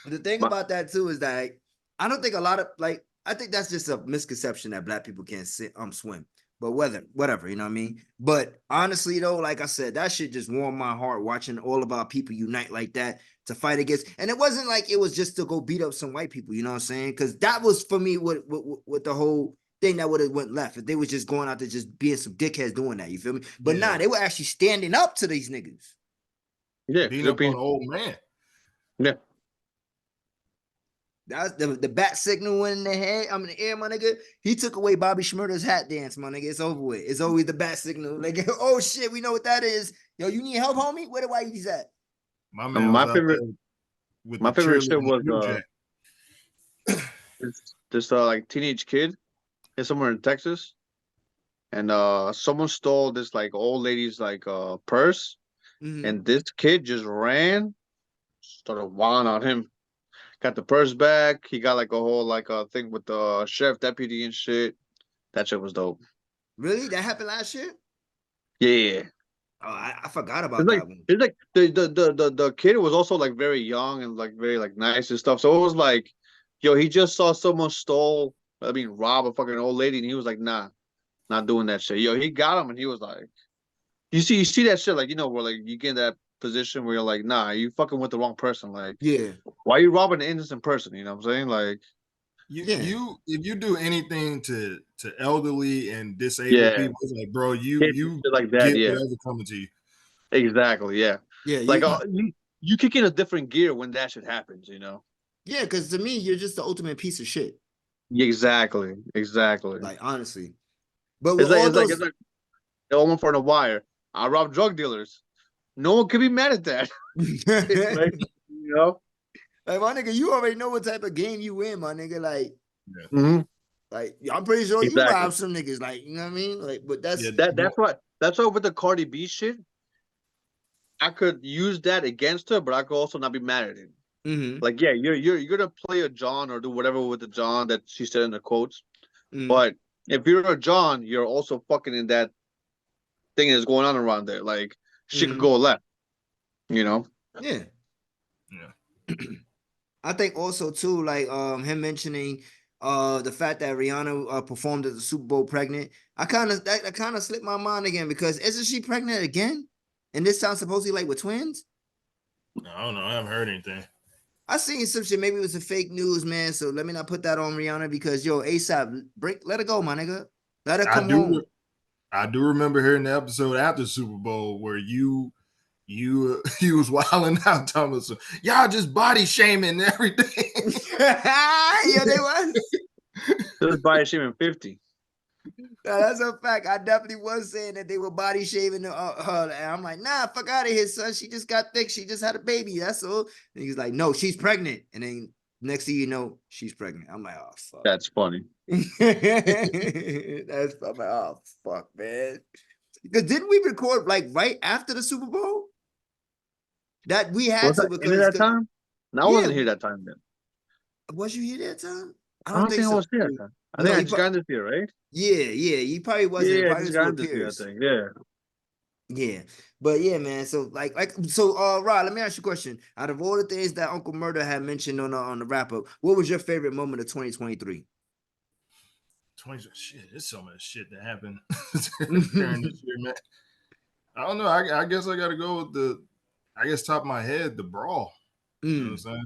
[SPEAKER 1] The thing about that too is that I don't think a lot of I think that's just a misconception that black people can't swim. But whatever, you know what I mean? But honestly though, like I said, that shit just warmed my heart watching all of our people unite like that to fight against. And it wasn't like it was just to go beat up some white people, you know what I'm saying? Because that was for me what the whole thing that would have went left if they was just going out there just being some dickheads doing that, you feel me? But nah, they were actually standing up to these niggas.
[SPEAKER 2] Yeah,
[SPEAKER 4] beating up on an old man.
[SPEAKER 2] Yeah.
[SPEAKER 1] That's the bat signal went in the head. I'm in the air, my nigga. He took away Bobby Schmurder's hat dance, my nigga. It's over with. It's always the bat signal. Like, oh shit, we know what that is. Yo, you need help, homie? Where the whitey's at?
[SPEAKER 4] My man,
[SPEAKER 2] my favorite shit was this like teenage kid is somewhere in Texas, and someone stole this like old lady's like purse, and this kid just ran, started wilding on him. Got the purse back. He got like a whole like thing with the sheriff deputy and shit. That shit was dope.
[SPEAKER 1] Really? That happened last year?
[SPEAKER 2] Yeah.
[SPEAKER 1] Oh, I forgot about that one.
[SPEAKER 2] It's like the kid was also like very young and like very like nice and stuff. So it was like, yo, he just saw someone rob a fucking old lady, and he was like, nah, not doing that shit. Yo, he got him, and he was like, you see that shit, like, where like you get in that position where you're like, nah, you fucking with the wrong person. Like,
[SPEAKER 1] yeah,
[SPEAKER 2] why are you robbing an innocent person? You know what I'm saying? Like,
[SPEAKER 4] if you do anything to elderly and disabled people, it's like, bro, you
[SPEAKER 2] like that,
[SPEAKER 4] get whatever coming to you.
[SPEAKER 2] Exactly, yeah.
[SPEAKER 1] Like
[SPEAKER 2] you kick in a different gear when that shit happens,
[SPEAKER 1] Yeah, because to me, you're just the ultimate piece of shit.
[SPEAKER 2] Exactly.
[SPEAKER 1] Like, honestly. But
[SPEAKER 2] it's like One for the Wire. I rob drug dealers. No one could be mad at that. Like,
[SPEAKER 1] like, my nigga, you already know what type of game you in, my nigga. Like, like, I'm pretty sure you rob some niggas. Like, you know what I mean? Like, but that's
[SPEAKER 2] that's why with the Cardi B shit, I could use that against her, but I could also not be mad at it. Like, yeah, you're gonna play a John or do whatever with the John that she said in the quotes. But if you're a John, you're also fucking in that thing that's going on around there. Like, she could go left,
[SPEAKER 1] Yeah.
[SPEAKER 4] Yeah.
[SPEAKER 1] I think also too, like him mentioning the fact that Rihanna performed at the Super Bowl pregnant. That kind of slipped my mind again, because isn't she pregnant again? And this time supposedly like with twins?
[SPEAKER 4] I don't know. I haven't heard anything.
[SPEAKER 1] I seen some shit. Maybe it was a fake news, man. So let me not put that on Rihanna, because yo, ASAP, let her go, my nigga. Let her come home.
[SPEAKER 4] I do remember hearing the episode after Super Bowl where you was wilding out, Thomas. Y'all just body shaming everything.
[SPEAKER 1] Yeah, they was.
[SPEAKER 2] They was body shaming 50.
[SPEAKER 1] No, that's a fact. I definitely was saying that they were body shaving her. And I'm like, nah, fuck out of here, son. She just got thick. She just had a baby. That's all. And he's like, no, she's pregnant. And then next thing you know, she's pregnant. I'm like, oh, fuck.
[SPEAKER 2] That's funny.
[SPEAKER 1] I'm like, oh, fuck, man. Because didn't we record like right after the Super Bowl? That we had to, because
[SPEAKER 2] that time? No, I wasn't here that time then.
[SPEAKER 1] Was you here that time?
[SPEAKER 2] I don't think I was here that time. I think I just got in this year, right?
[SPEAKER 1] Yeah, you probably wasn't.
[SPEAKER 2] Yeah, I just got in this year, I think.
[SPEAKER 1] Yeah. But yeah, man. So Rod, let me ask you a question. Out of all the things that Uncle Murda had mentioned on the wrap up, what was your favorite moment of 2023?
[SPEAKER 4] Shit, there's so much shit that happened during this year, man. I don't know. I guess I gotta go with top of my head, the brawl. You know what I'm saying?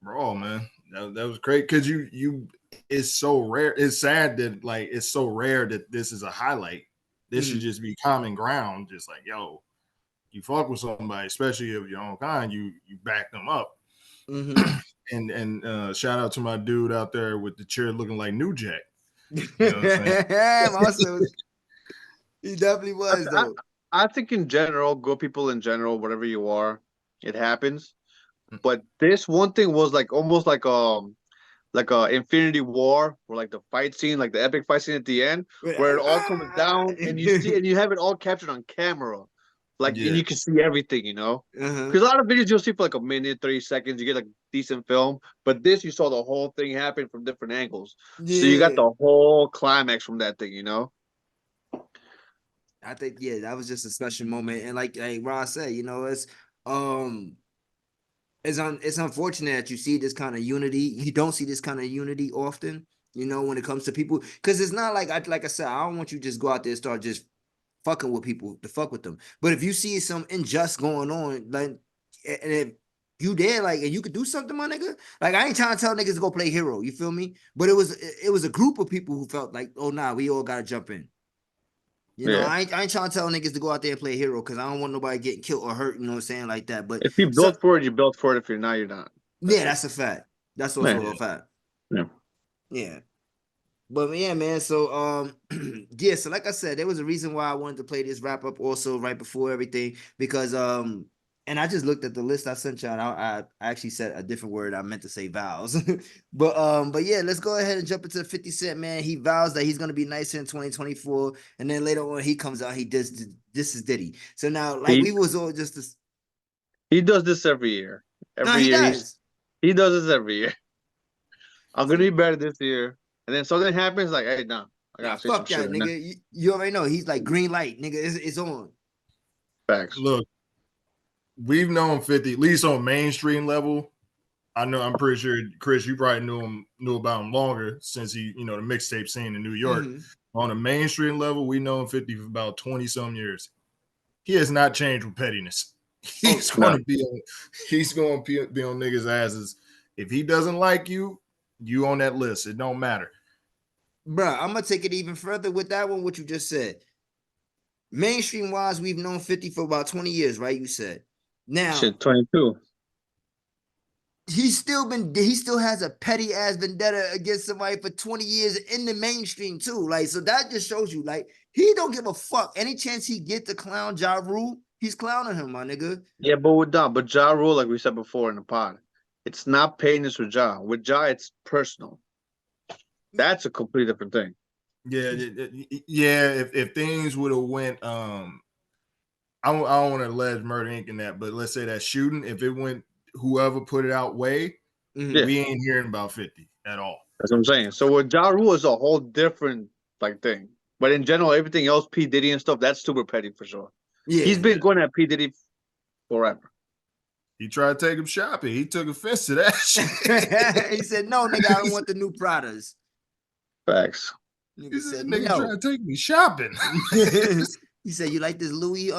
[SPEAKER 4] Brawl, man. That was great, because you it's so rare. It's sad that like it's so rare that this is a highlight. This should just be common ground. Just like, yo, you fuck with somebody, especially of your own kind, you back them up. And shout out to my dude out there with the chair looking like New Jack. You know what I'm saying?
[SPEAKER 1] He definitely was, though.
[SPEAKER 2] I think in general, good people in general, whatever you are, it happens. But this one thing was like almost like a Infinity War, where like the fight scene, like the epic fight scene at the end, where it all comes down and you see and you have it all captured on camera. Like,
[SPEAKER 4] Yeah.
[SPEAKER 2] and you can see everything, you know?
[SPEAKER 1] Uh-huh.
[SPEAKER 2] Because a lot of videos you'll see for like a minute, 30 seconds, you get like decent film. But this, you saw the whole thing happen from different angles. So you got
[SPEAKER 1] Yeah.
[SPEAKER 2] the whole climax from that thing, you know?
[SPEAKER 1] I think, yeah, that was just a special moment. And like Ross said, you know, it's unfortunate that you see this kind of unity. You don't see this kind of unity often, you know, when it comes to people. Because it's not like I said, I don't want you to just go out there and start just fucking with people to fuck with them. But if you see some unjust going on, like, and if you there, like, and you could do something, my nigga. Like, I ain't trying to tell niggas to go play hero. You feel me? But it was a group of people who felt like, oh nah, we all gotta jump in. You know,
[SPEAKER 2] Yeah.
[SPEAKER 1] I ain't trying to tell niggas to go out there and play hero because I don't want nobody getting killed or hurt. You know what I'm saying, like that. But
[SPEAKER 2] If you built for it, you built for it. If you're not, you're not.
[SPEAKER 1] yeah, that's a fact. That's also
[SPEAKER 2] Yeah.
[SPEAKER 1] a fact.
[SPEAKER 2] Yeah.
[SPEAKER 1] Yeah. But yeah, man. So yeah, so like I said, there was a reason why I wanted to play this wrap up also right before everything, because and I just looked at the list I sent y'all. I actually said a different word. I meant to say vows. but yeah, let's go ahead and jump into 50 Cent, man. He vows that he's gonna be nicer in 2024, and then later on he comes out, he does this is Diddy. So now, like, we was all just this.
[SPEAKER 2] He does this every year. Every
[SPEAKER 1] He
[SPEAKER 2] year
[SPEAKER 1] does.
[SPEAKER 2] he does this every year. I'm gonna be better this year. And then something happens, like, hey, nah, I gotta say some
[SPEAKER 1] Fuck that,
[SPEAKER 2] shit.
[SPEAKER 1] nigga. You already know he's like green light, nigga. It's on.
[SPEAKER 2] Facts.
[SPEAKER 4] Look, we've known 50, at least on mainstream level. I'm pretty sure, Chris, you probably knew about him longer since he, you know, the mixtape scene in New York. On a mainstream level, we known 50 for about 20-some years. He has not changed with pettiness. He's gonna be on niggas' asses. If he doesn't like you, you on that list. It don't matter.
[SPEAKER 1] Bruh, I'm gonna take it even further with that one, what you just said. Mainstream wise, we've known 50 for about 20 years, right? You said. Now,
[SPEAKER 2] Shit, 22.
[SPEAKER 1] he still has a petty ass vendetta against somebody for 20 years in the mainstream too. Like, so that just shows you, like, he don't give a fuck. Any chance he get to clown Ja Rule, he's clowning him, my nigga.
[SPEAKER 2] Yeah, but Ja Rule, like we said before in the pod, it's not pettiness with Ja. With Ja, it's personal. That's a completely different thing.
[SPEAKER 4] Yeah. If things would have went, I don't want to allege Murda Inc. in that, but let's say that shooting, if it went whoever put it out way, we ain't hearing about 50 at all.
[SPEAKER 2] That's what I'm saying. So with Ja Rule is a whole different like thing. But in general, everything else, P. Diddy and stuff, that's super petty for sure.
[SPEAKER 1] Yeah,
[SPEAKER 2] he's been going at P. Diddy forever.
[SPEAKER 4] He tried to take him shopping. He took offense to that shit.
[SPEAKER 1] He said, "No, nigga, I don't want the new Pradas."
[SPEAKER 2] Facts.
[SPEAKER 4] He said, "Nigga, trying to take me shopping."
[SPEAKER 1] He said, "You like this Louis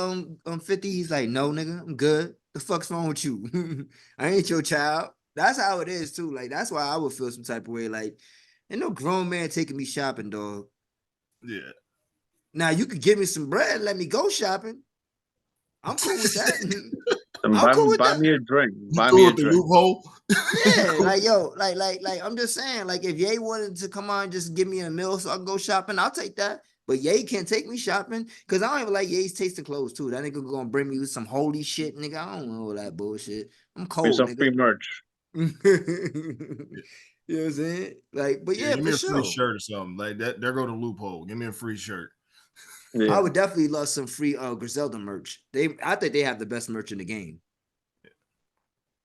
[SPEAKER 1] 50?" He's like, "No, nigga, I'm good. The fuck's wrong with you? I ain't your child." That's how it is too. Like, that's why I would feel some type of way. Like, ain't no grown man taking me shopping, dog.
[SPEAKER 4] Yeah.
[SPEAKER 1] Now you could give me some bread and let me go shopping. I'm cool with that.
[SPEAKER 2] Buy me a drink. Buy me a drink.
[SPEAKER 4] Loophole.
[SPEAKER 1] Yeah, like, yo, like I'm just saying, like, if Ye wanted to come on, just give me a meal so I can go shopping, I'll take that. But Ye can't take me shopping because I don't even like Ye's tasting clothes too. That nigga gonna bring me some holy shit, nigga. I don't know all that bullshit. I'm cold,
[SPEAKER 2] some
[SPEAKER 1] nigga.
[SPEAKER 2] free merch.
[SPEAKER 1] You know what I'm saying? Like, but yeah,
[SPEAKER 4] give me
[SPEAKER 1] for
[SPEAKER 4] a
[SPEAKER 1] sure.
[SPEAKER 4] free shirt or something like that. There go the loophole. Give me a free shirt.
[SPEAKER 2] Yeah.
[SPEAKER 1] I would definitely love some free Griselda merch. I think they have the best merch in the game.
[SPEAKER 4] Yeah.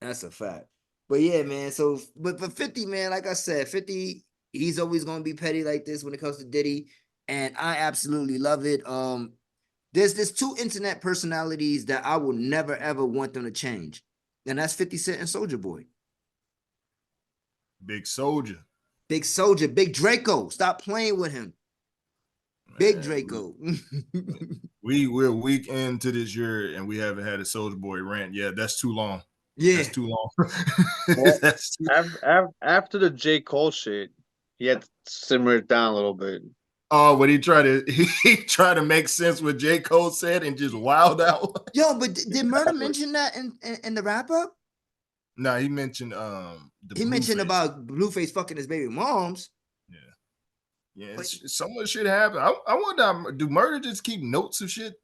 [SPEAKER 1] That's a fact. But yeah, man. So, but for 50, man, like I said, 50, he's always gonna be petty like this when it comes to Diddy, and I absolutely love it. There's two internet personalities that I will never ever want them to change, and that's 50 Cent and Soulja Boy.
[SPEAKER 4] Big Soldier.
[SPEAKER 1] Big Soldier, Big Draco. Stop playing with him. Big Draco.
[SPEAKER 4] We're a week into this year and we haven't had a Soulja Boy rant yet. That's too long.
[SPEAKER 1] Yeah,
[SPEAKER 4] that's too long.
[SPEAKER 2] That's after the J. Cole shit, he had to simmer it down a little bit.
[SPEAKER 4] Oh, but he tried to make sense what J. Cole said and just wild out.
[SPEAKER 1] Yo, but did Murda mention that in the wrap up?
[SPEAKER 4] No, he mentioned
[SPEAKER 1] he mentioned about Blueface fucking his baby moms.
[SPEAKER 4] Yeah, so much shit happened. I wonder, do Murda just keep notes of shit?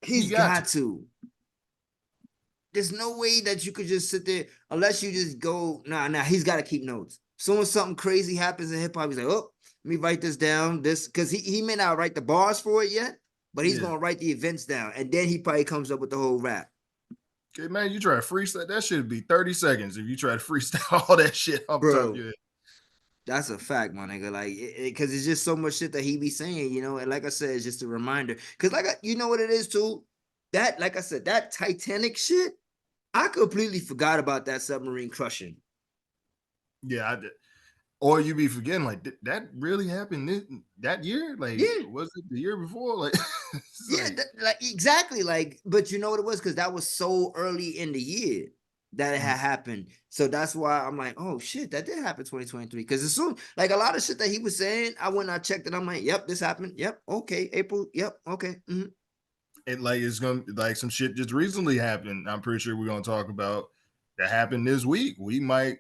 [SPEAKER 1] He's got to. There's no way that you could just sit there unless you just go, nah, he's got to keep notes. Soon as something crazy happens in hip hop, he's like, oh, let me write this down. This, because he may not write the bars for it yet, but he's gonna write the events down, and then he probably comes up with the whole rap.
[SPEAKER 4] Okay, man, you try to freestyle, that should be 30 seconds if you try to freestyle all that shit off the top of your head.
[SPEAKER 1] That's a fact, my nigga. Like, because it's just so much shit that he be saying, you know. And like I said, it's just a reminder. Because, like, you know what it is too. That, like I said, that Titanic shit, I completely forgot about that submarine crushing.
[SPEAKER 4] Yeah, I did. Or you be forgetting, like, that really happened that year? Like, was it the year before? Like,
[SPEAKER 1] yeah, like exactly. Like, but you know what it was? Because that was so early in the year that it had happened. So that's why I'm like, oh shit, that did happen 2023. Because as soon, like, a lot of shit that he was saying, I went and I checked it. I'm like, yep, this happened. Yep, okay, April. Yep, okay. Mm-hmm.
[SPEAKER 4] And like, it's gonna, like, some shit just recently happened. I'm pretty sure we're gonna talk about that happened this week. We might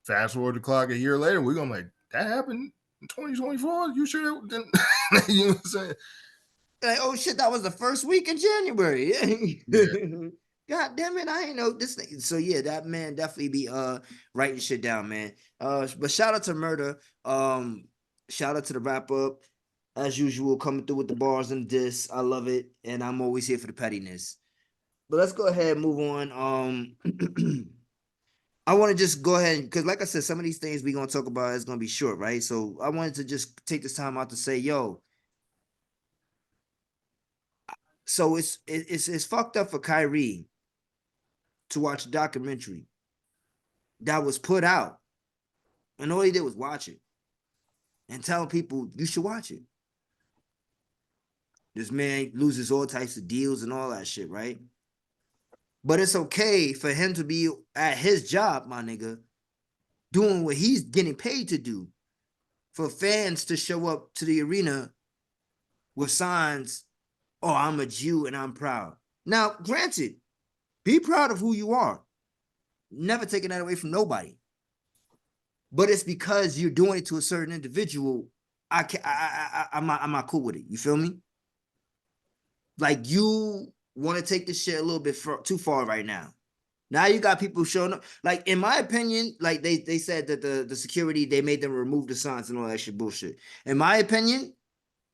[SPEAKER 4] fast forward the clock a year later. We're gonna like, that happened in 2024. You sure? You know what I'm saying?
[SPEAKER 1] Like, oh shit, that was the first week in January.
[SPEAKER 4] Yeah.
[SPEAKER 1] God damn it, I ain't know this thing. So yeah, that man definitely be writing shit down, man. But shout out to Murda. Shout out to the wrap up. As usual, coming through with the bars and diss. I love it, and I'm always here for the pettiness. But let's go ahead and move on. I want to just go ahead because, like I said, some of these things we're gonna talk about is gonna be short, right? So I wanted to just take this time out to say, yo. So it's fucked up for Kyrie to watch a documentary that was put out, and all he did was watch it and tell people you should watch it. This man loses all types of deals and all that shit, right? But it's okay for him to be at his job, my nigga, doing what he's getting paid to do, for fans to show up to the arena with signs, oh, I'm a Jew and I'm proud. Now, granted, be proud of who you are. Never taking that away from nobody. But it's because you're doing it to a certain individual. I'm not cool with it. You feel me? Like, you want to take this shit a little bit too far right now. Now you got people showing up. Like, in my opinion, like they said that the security, they made them remove the signs and all that shit bullshit. In my opinion,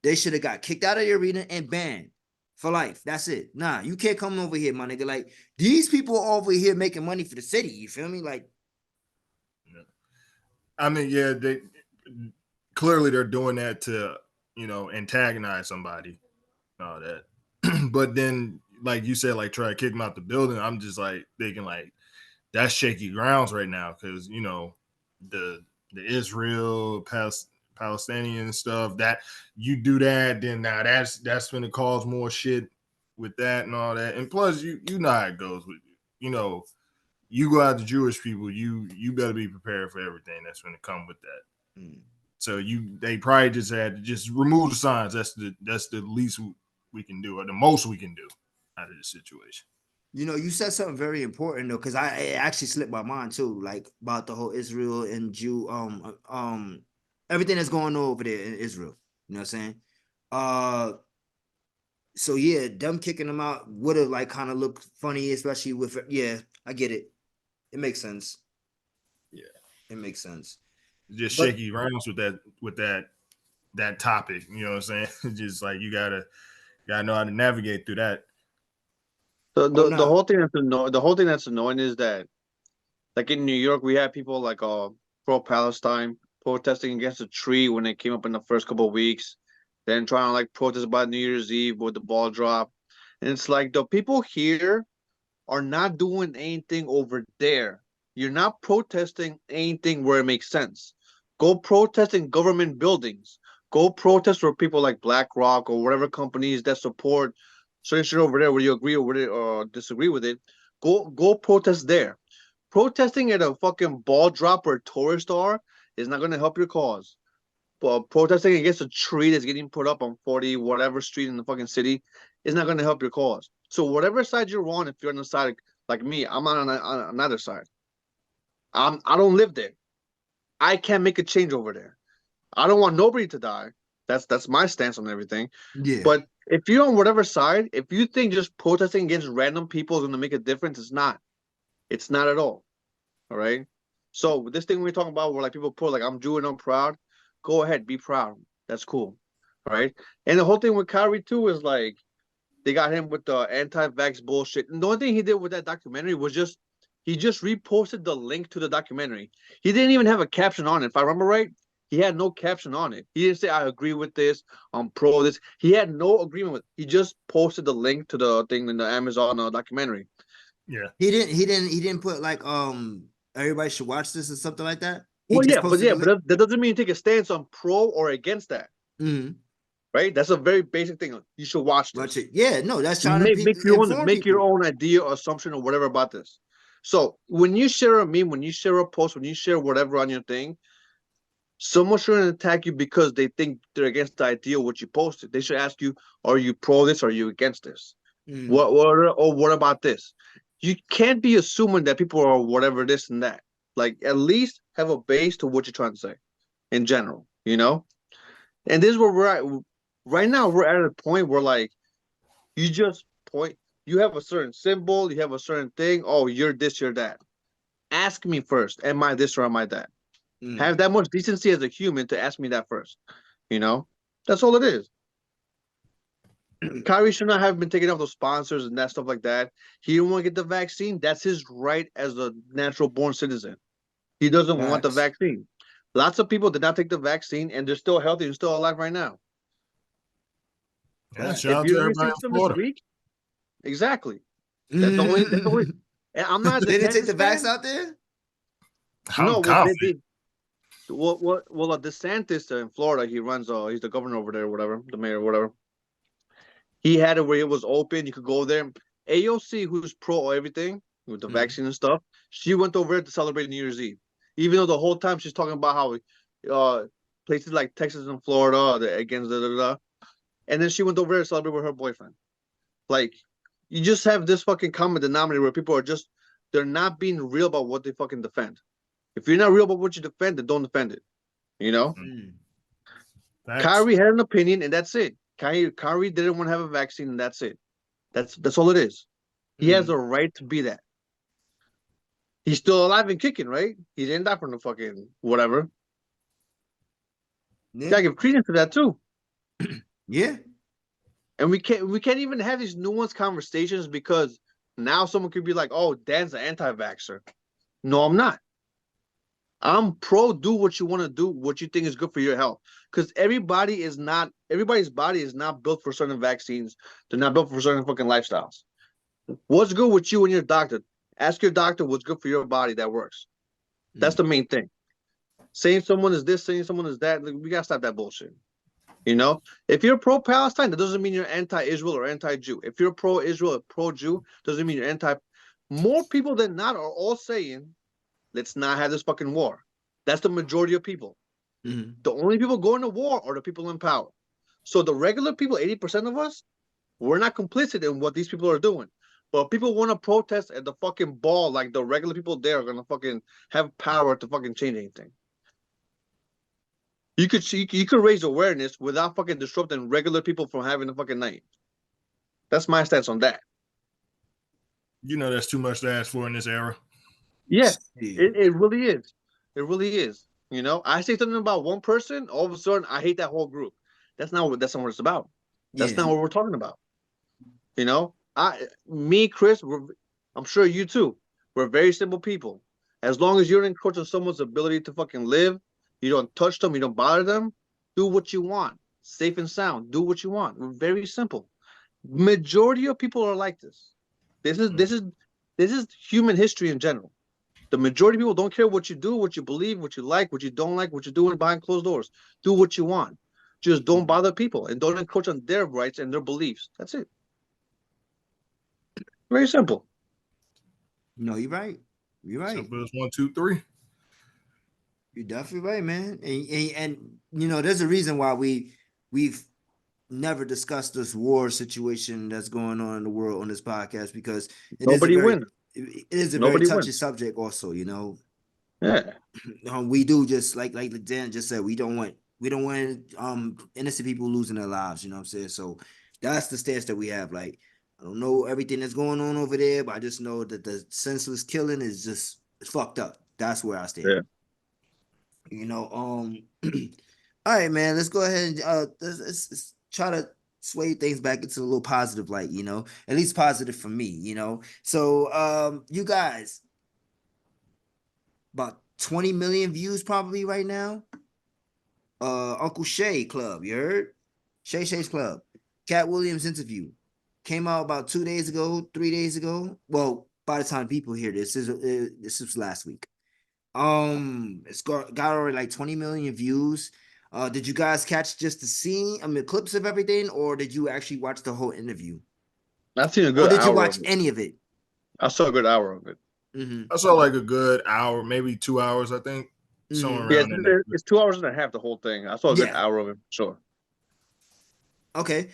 [SPEAKER 1] they should have got kicked out of the arena and banned for life. That's it. Nah, you can't come over here, my nigga. Like, these people are over here making money for the city. You feel me? Like,
[SPEAKER 4] I mean, yeah, they clearly they're doing that to, you know, antagonize somebody, all that. But then, like you said, like, try to kick them out the building. I'm just like thinking, like, that's shaky grounds right now, because, you know, the Israel Palestinian stuff, that you do that, then now that's going to cause more shit with that and all that. And plus, you know how it goes with, you know, you go out to Jewish people, you better be prepared for everything that's going to come with that. So they probably just had to just remove the signs. That's the least we can do, or the most we can do out of this situation.
[SPEAKER 1] You know, you said something very important though, because it actually slipped my mind too, like about the whole Israel and Jew, everything that's going on over there in Israel. You know what I'm saying? So yeah, them kicking them out would have like kind of looked funny, especially with I get it. It makes sense.
[SPEAKER 4] Yeah,
[SPEAKER 1] it makes sense.
[SPEAKER 4] Just shaky rounds with that topic. You know what I'm saying? Just like you gotta know how to navigate through that.
[SPEAKER 2] The whole thing that's annoying is that, like, in New York, we had people like pro-Palestine protesting against a tree when it came up in the first couple of weeks, then trying to like protest about New Year's Eve with the ball drop. And it's like, the people here are not doing anything over there. You're not protesting anything where it makes sense. Go protest in government buildings. Go protest for people like BlackRock or whatever companies that support certain shit over there, where you agree with it or disagree with it. Go protest there. Protesting at a fucking ball drop or a tourist star is not going to help your cause. But protesting against a tree that's getting put up on 40 whatever street in the fucking city is not going to help your cause. So whatever side you're on, if you're on the side like me, I'm on another side. I don't live there. I can't make a change over there. I don't want nobody to die. That's my stance on everything.
[SPEAKER 1] Yeah.
[SPEAKER 2] But if you're on whatever side, if you think just protesting against random people is going to make a difference, it's not. It's not at all. All right. So this thing we're talking about, where like people put like, I'm Jew and I'm proud. Go ahead, be proud. That's cool. right? And the whole thing with Kyrie too is like they got him with the anti-vax bullshit. And the only thing he did with that documentary was just he just reposted the link to the documentary. He didn't even have a caption on it. If I remember right, he had no caption on it. He didn't say I agree with this, I'm pro this. He had no agreement with it. He just posted the link to the thing in the Amazon documentary.
[SPEAKER 4] Yeah.
[SPEAKER 1] He didn't put like everybody should watch this or something like that. He
[SPEAKER 2] Well,
[SPEAKER 1] just
[SPEAKER 2] yeah, but
[SPEAKER 1] posted the link.
[SPEAKER 2] that doesn't mean you take a stance on pro or against that.
[SPEAKER 1] Mhm.
[SPEAKER 2] Right? That's a very basic thing. You should watch this.
[SPEAKER 1] Watch it. Yeah, no, that's trying to
[SPEAKER 2] Make your own
[SPEAKER 1] inform
[SPEAKER 2] make your
[SPEAKER 1] people.
[SPEAKER 2] own idea or assumption or whatever about this. So when you share a meme, when you share a post, when you share whatever on your thing, someone shouldn't attack you because they think they're against the idea of what you posted. They should ask you, are you pro this or are you against this?
[SPEAKER 1] Mhm.
[SPEAKER 2] What about this? You can't be assuming that people are whatever this and that. Like at least have a base to what you're trying to say in general, you know? And this is where we're at. Right now, we're at a point where like you just point, you have a certain symbol, you have a certain thing. Oh, you're this, you're that. Ask me first, am I this or am I that?
[SPEAKER 1] Mhm.
[SPEAKER 2] Have that much decency as a human to ask me that first. You know? That's all it is. Kyrie should not have been taking off those sponsors and that stuff like that. He didn't want to get the vaccine. That's his right as a natural born citizen. He doesn't want the
[SPEAKER 1] Facts.
[SPEAKER 2] vaccine. Lots of people did not take the vaccine and they're still healthy and still alive right now.
[SPEAKER 4] Yeah,
[SPEAKER 1] Facts.
[SPEAKER 4] shout out
[SPEAKER 2] If you
[SPEAKER 4] to
[SPEAKER 2] only
[SPEAKER 4] everybody
[SPEAKER 2] see
[SPEAKER 4] in
[SPEAKER 2] some this
[SPEAKER 4] Florida.
[SPEAKER 2] week, exactly. That's the only. And I'm not. a
[SPEAKER 1] They didn't take the
[SPEAKER 2] DeSantis
[SPEAKER 1] vax
[SPEAKER 2] fan.
[SPEAKER 1] out there.
[SPEAKER 4] I'm
[SPEAKER 2] No, well,
[SPEAKER 4] confident.
[SPEAKER 2] DeSantis in Florida, he runs. He's the governor over there, whatever, the mayor, whatever. He had it where it was open. You could go there. AOC, who's pro everything with the vaccine and stuff, she went over there to celebrate New Year's Eve, even though the whole time she's talking about how places like Texas and Florida they're against and then she went over there to celebrate with her boyfriend. Like, you just have this fucking common denominator where people are just they're not being real about what they fucking defend. If you're not real about what you defend, then don't defend it. You know?
[SPEAKER 4] Facts.
[SPEAKER 2] Kyrie had an opinion, and that's it. Kyrie didn't want to have a vaccine, and that's it. That's all it is. He has a right to be that. He's still alive and kicking, right? He didn't die from the fucking whatever.
[SPEAKER 1] Yeah.
[SPEAKER 2] Gotta give credence to that too.
[SPEAKER 1] Yeah.
[SPEAKER 2] And we can't even have these nuanced conversations because now someone could be like, "Oh, Dan's an anti-vaxxer." No, I'm not. I'm pro. Do what you want to do, what you think is good for your health. Because everybody's body is not built for certain vaccines. They're not built for certain fucking lifestyles. What's good with you and your doctor? Ask your doctor what's good for your body that works. That's the main thing. Saying someone is this, saying someone is that, like, we gotta stop that bullshit. You know, if you're pro-Palestine, that doesn't mean you're anti-Israel or anti-Jew. If you're pro-Israel or pro-Jew, doesn't mean you're anti. More people than not are all saying, let's not have this fucking war. That's the majority of people. The only people going to war are the people in power. So the regular people, 80% of us, we're not complicit in what these people are doing. But people want to protest at the fucking ball like the regular people there are going to fucking have power to fucking change anything. You could raise awareness without fucking disrupting regular people from having a fucking night. That's my stance on that.
[SPEAKER 4] You know that's too much to ask for in this era.
[SPEAKER 2] Yeah, it really is. It really is. You know, I say something about one person, all of a sudden I hate that whole group. That's not what it's about. That's not what we're talking about. You know, Chris, I'm sure you too. We're very simple people. As long as you're in encroaching on someone's ability to fucking live, you don't touch them, you don't bother them, do what you want. Safe and sound, do what you want. We're very simple. Majority of people are like this. This is human history in general. The majority of people don't care what you do, what you believe, what you like, what you don't like, what you're doing behind closed doors. Do what you want. Just don't bother people and don't encroach on their rights and their beliefs. That's it. Very simple.
[SPEAKER 1] No, you're right. You're right.
[SPEAKER 4] Simple as 1, 2, 3.
[SPEAKER 1] You're definitely right, man. And you know, there's a reason why we've never discussed this war situation that's going on in the world on this podcast because
[SPEAKER 2] Nobody wins.
[SPEAKER 1] It is a
[SPEAKER 2] Nobody
[SPEAKER 1] very touchy
[SPEAKER 2] wins.
[SPEAKER 1] subject, also. You know,
[SPEAKER 2] Yeah.
[SPEAKER 1] We do just like Dan just said. We don't want innocent people losing their lives. You know what I'm saying? So that's the stance that we have. Like, I don't know everything that's going on over there, but I just know that the senseless killing is just fucked up. That's where I stand.
[SPEAKER 2] Yeah.
[SPEAKER 1] You know, All right, man. Let's go ahead and let's try to sway things back into a little positive light, at least positive for me. So you guys, about 20 million views probably right now. Uncle Shay Club, you heard? Shay Shay's Club. Katt Williams interview came out about 2 days ago, 3 days ago. Well, by the time people hear this, this was last week. It's got already like 20 million views. Did you guys catch just the scene? I mean, clips of everything, or did you actually watch the whole interview?
[SPEAKER 2] I've seen a
[SPEAKER 1] Or
[SPEAKER 2] good
[SPEAKER 1] did you
[SPEAKER 2] hour
[SPEAKER 1] watch
[SPEAKER 2] of it.
[SPEAKER 1] any of it?
[SPEAKER 2] I saw a good hour of it.
[SPEAKER 4] I saw like a good hour, maybe 2 hours, I think. Somewhere
[SPEAKER 2] Yeah,
[SPEAKER 4] around in there.
[SPEAKER 2] it's 2 hours and a half, the whole thing. I saw a good hour of it, sure.
[SPEAKER 1] Okay,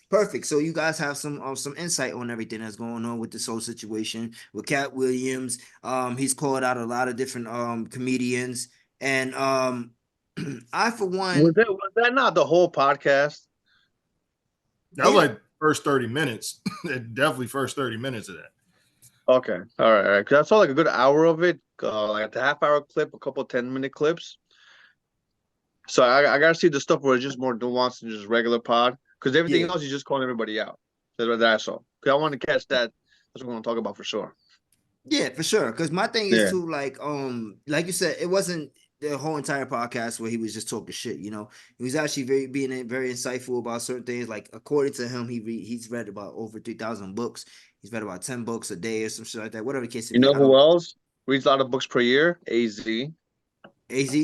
[SPEAKER 1] perfect. So you guys have some insight on everything that's going on with this whole situation with Katt Williams. He's called out a lot of different comedians, and I for one
[SPEAKER 2] Was that not the whole podcast?
[SPEAKER 4] That was like first 30 minutes. Definitely first 30 minutes of that.
[SPEAKER 2] Okay, all right. Because I saw like a good hour of it, like the half-hour clip, a couple 10-minute clips. So I gotta see the stuff where it's just more nuanced than just regular pod. Because everything else, he's just calling everybody out. That's what I saw. Because I want to catch that. That's what we're gonna talk about for sure.
[SPEAKER 1] Yeah, for sure. Because my thing is too, like you said, it wasn't the whole entire podcast where he was just talking shit. He was actually being very insightful about certain things. Like according to him, he's read about over 3,000 books. He's read about 10 books a day or some shit like that. Whatever the case.
[SPEAKER 2] You know who else reads a lot of books per year? AZ.
[SPEAKER 1] AZ.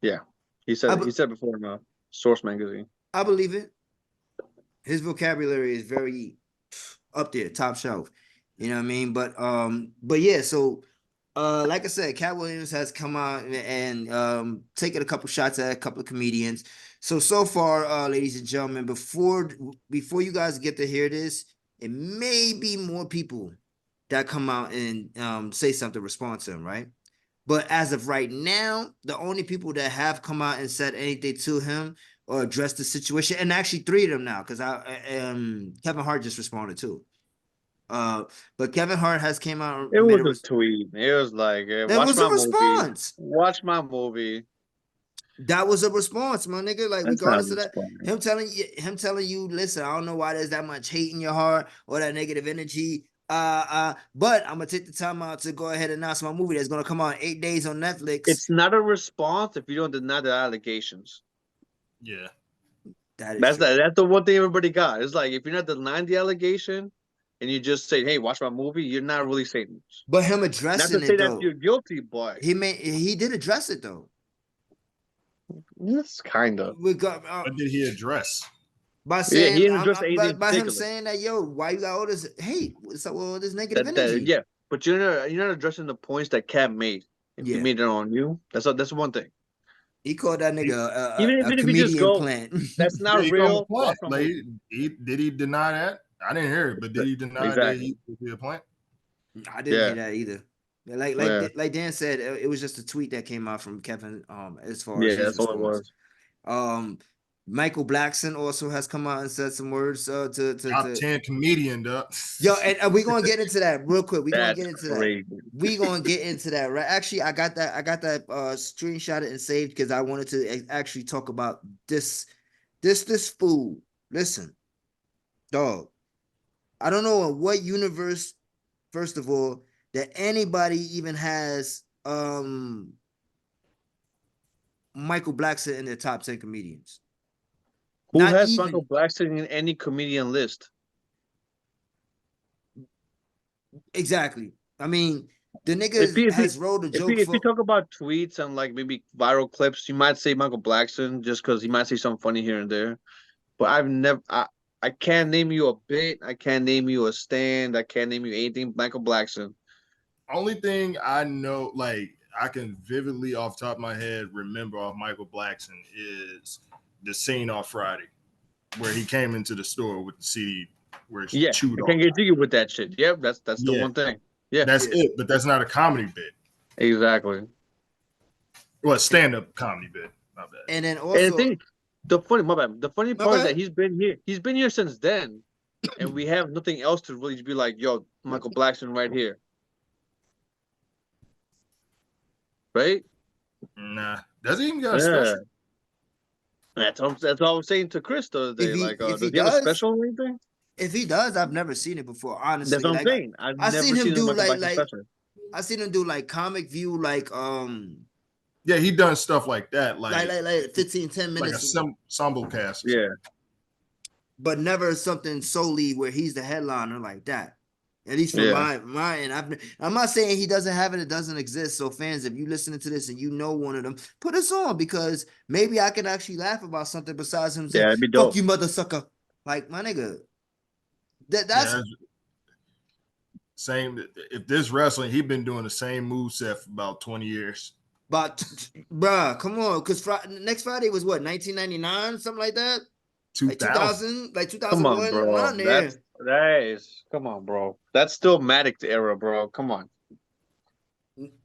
[SPEAKER 2] Yeah, he said before in Source magazine.
[SPEAKER 1] I believe it. His vocabulary is very up there, top shelf. You know what I mean? But yeah, so like I said, Katt Williams has come out and taken a couple shots at a couple of comedians. So far, ladies and gentlemen, before you guys get to hear this, it may be more people that come out and say something, respond to him, right? But as of right now, the only people that have come out and said anything to him or addressed the situation, and actually 3 of them now, because Kevin Hart just responded too. But Kevin Hart has came out.
[SPEAKER 2] It was a tweet. It was like,
[SPEAKER 1] watch my response.
[SPEAKER 2] Movie. Watch my movie.
[SPEAKER 1] That was a response, my nigga. Like,
[SPEAKER 2] That's
[SPEAKER 1] regardless of that, him telling you, listen, I don't know why there's that much hate in your heart or that negative energy. But I'm gonna take the time out to go ahead and announce my movie that's gonna come out in 8 days on Netflix.
[SPEAKER 2] It's not a response if you don't deny the allegations.
[SPEAKER 4] Yeah,
[SPEAKER 2] that's the one thing everybody got. It's like if you're not denying the allegation and you just say, "Hey, watch my movie," you're not really saying much.
[SPEAKER 1] But him addressing
[SPEAKER 2] not to say
[SPEAKER 1] that
[SPEAKER 2] you're guilty, but
[SPEAKER 1] he did address it though.
[SPEAKER 2] Yes, kind of.
[SPEAKER 1] What
[SPEAKER 4] did he address?
[SPEAKER 1] By saying,
[SPEAKER 2] he didn't address anything
[SPEAKER 1] by him saying that, yo, why you got all this hate? What's up with all this negative energy?
[SPEAKER 2] Yeah, but you're not addressing the points that Katt made. If he made it on you, that's one thing.
[SPEAKER 1] He called that nigga
[SPEAKER 2] even
[SPEAKER 1] a
[SPEAKER 2] if
[SPEAKER 1] comedian
[SPEAKER 2] you just go,
[SPEAKER 1] plant.
[SPEAKER 2] That's not real.
[SPEAKER 4] Like, did he deny that? I didn't hear it, but did he deny that he was a plant?
[SPEAKER 1] I didn't hear that either. Like Dan said, it was just a tweet that came out from Kevin. As far as
[SPEAKER 2] that's all it was.
[SPEAKER 1] Michael Blackson also has come out and said some words to
[SPEAKER 4] top 10 comedian, duh.
[SPEAKER 1] Yo, and we're gonna get into that real quick. We're gonna get into that. We're gonna get into that, right? Actually, I got that screenshot and saved because I wanted to actually talk about this fool. Listen, dog. I don't know in what universe, first of all, that anybody even has Michael Blackson in their top 10 comedians.
[SPEAKER 2] Who has Michael Blackson in any comedian list?
[SPEAKER 1] Exactly. I mean, the nigga has wrote a joke.
[SPEAKER 2] If you talk about tweets and like maybe viral clips, you might say Michael Blackson just because he might say something funny here and there. But I can't name you a bit. I can't name you a stand. I can't name you anything. Michael Blackson.
[SPEAKER 4] Only thing I know, like I can vividly off the top of my head remember off Michael Blackson is the scene off Friday where he came into the store with the CD where it's chewed off.
[SPEAKER 2] I can't get jiggy with that shit. Yep, that's the one thing. Yeah,
[SPEAKER 4] that's it. But that's not a comedy bit.
[SPEAKER 2] Exactly.
[SPEAKER 4] Well, stand-up comedy bit. My bad.
[SPEAKER 1] And then also,
[SPEAKER 2] the funny part is that he's been here. He's been here since then, and we have nothing else to really be like, yo, Michael Blackson right here, right?
[SPEAKER 4] Nah, does he even got a special?
[SPEAKER 2] That's what I was saying to Chris the other day. Like,
[SPEAKER 1] if
[SPEAKER 2] does
[SPEAKER 1] he
[SPEAKER 2] he have a
[SPEAKER 1] does,
[SPEAKER 2] special or anything?
[SPEAKER 1] if he does, I've never seen it before.
[SPEAKER 2] That's
[SPEAKER 1] Honestly,
[SPEAKER 2] what I'm
[SPEAKER 1] like
[SPEAKER 2] saying. I've
[SPEAKER 1] I
[SPEAKER 2] never
[SPEAKER 1] seen him
[SPEAKER 2] seen him
[SPEAKER 1] do
[SPEAKER 2] like a
[SPEAKER 1] like
[SPEAKER 2] special.
[SPEAKER 1] I seen him do like comic view, like
[SPEAKER 4] Yeah, he done stuff like that, like
[SPEAKER 1] 15, 10
[SPEAKER 4] like a
[SPEAKER 1] minutes,
[SPEAKER 4] ensemble cast.
[SPEAKER 2] Yeah.
[SPEAKER 1] but never something solely where he's the headliner like that. At least from my end, I'm not saying he doesn't have it; it doesn't exist. So, fans, if you listening to this and you know one of them, put us on because maybe I can actually laugh about something besides him saying,
[SPEAKER 2] it'd be
[SPEAKER 1] "Fuck
[SPEAKER 2] dope.
[SPEAKER 1] you, mother sucker." Like my nigga, that's
[SPEAKER 4] same. If this wrestling, he been doing the same moveset for about 20 years.
[SPEAKER 1] but, bruh, come on, because next Friday was what 1999, something like that.
[SPEAKER 4] 2000.
[SPEAKER 1] Like 2001,
[SPEAKER 2] Come on, bro.
[SPEAKER 1] around there.
[SPEAKER 2] Come on, bro. That's still Matic era, bro. Come on.